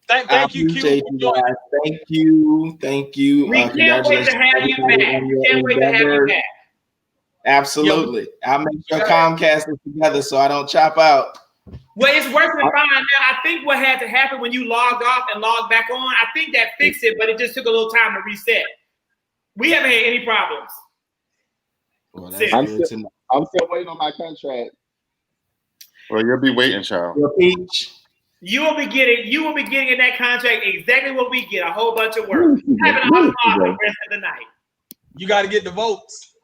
Thank you, Q. Thank you. We can't wait to have you back. Absolutely. I'll make sure Comcast is together so I don't chop out. Well, it's working fine now. I think what had to happen when you logged off and logged back on, I think that fixed it, but it just took a little time to reset. We haven't had any problems. Well, that's I'm good still, to know. I'm still waiting on my contract. Well, you'll be waiting, child. Peach. You will be getting in that contract exactly what we get, a whole bunch of work. Having a hot spot for the rest of the night. You got to get the votes.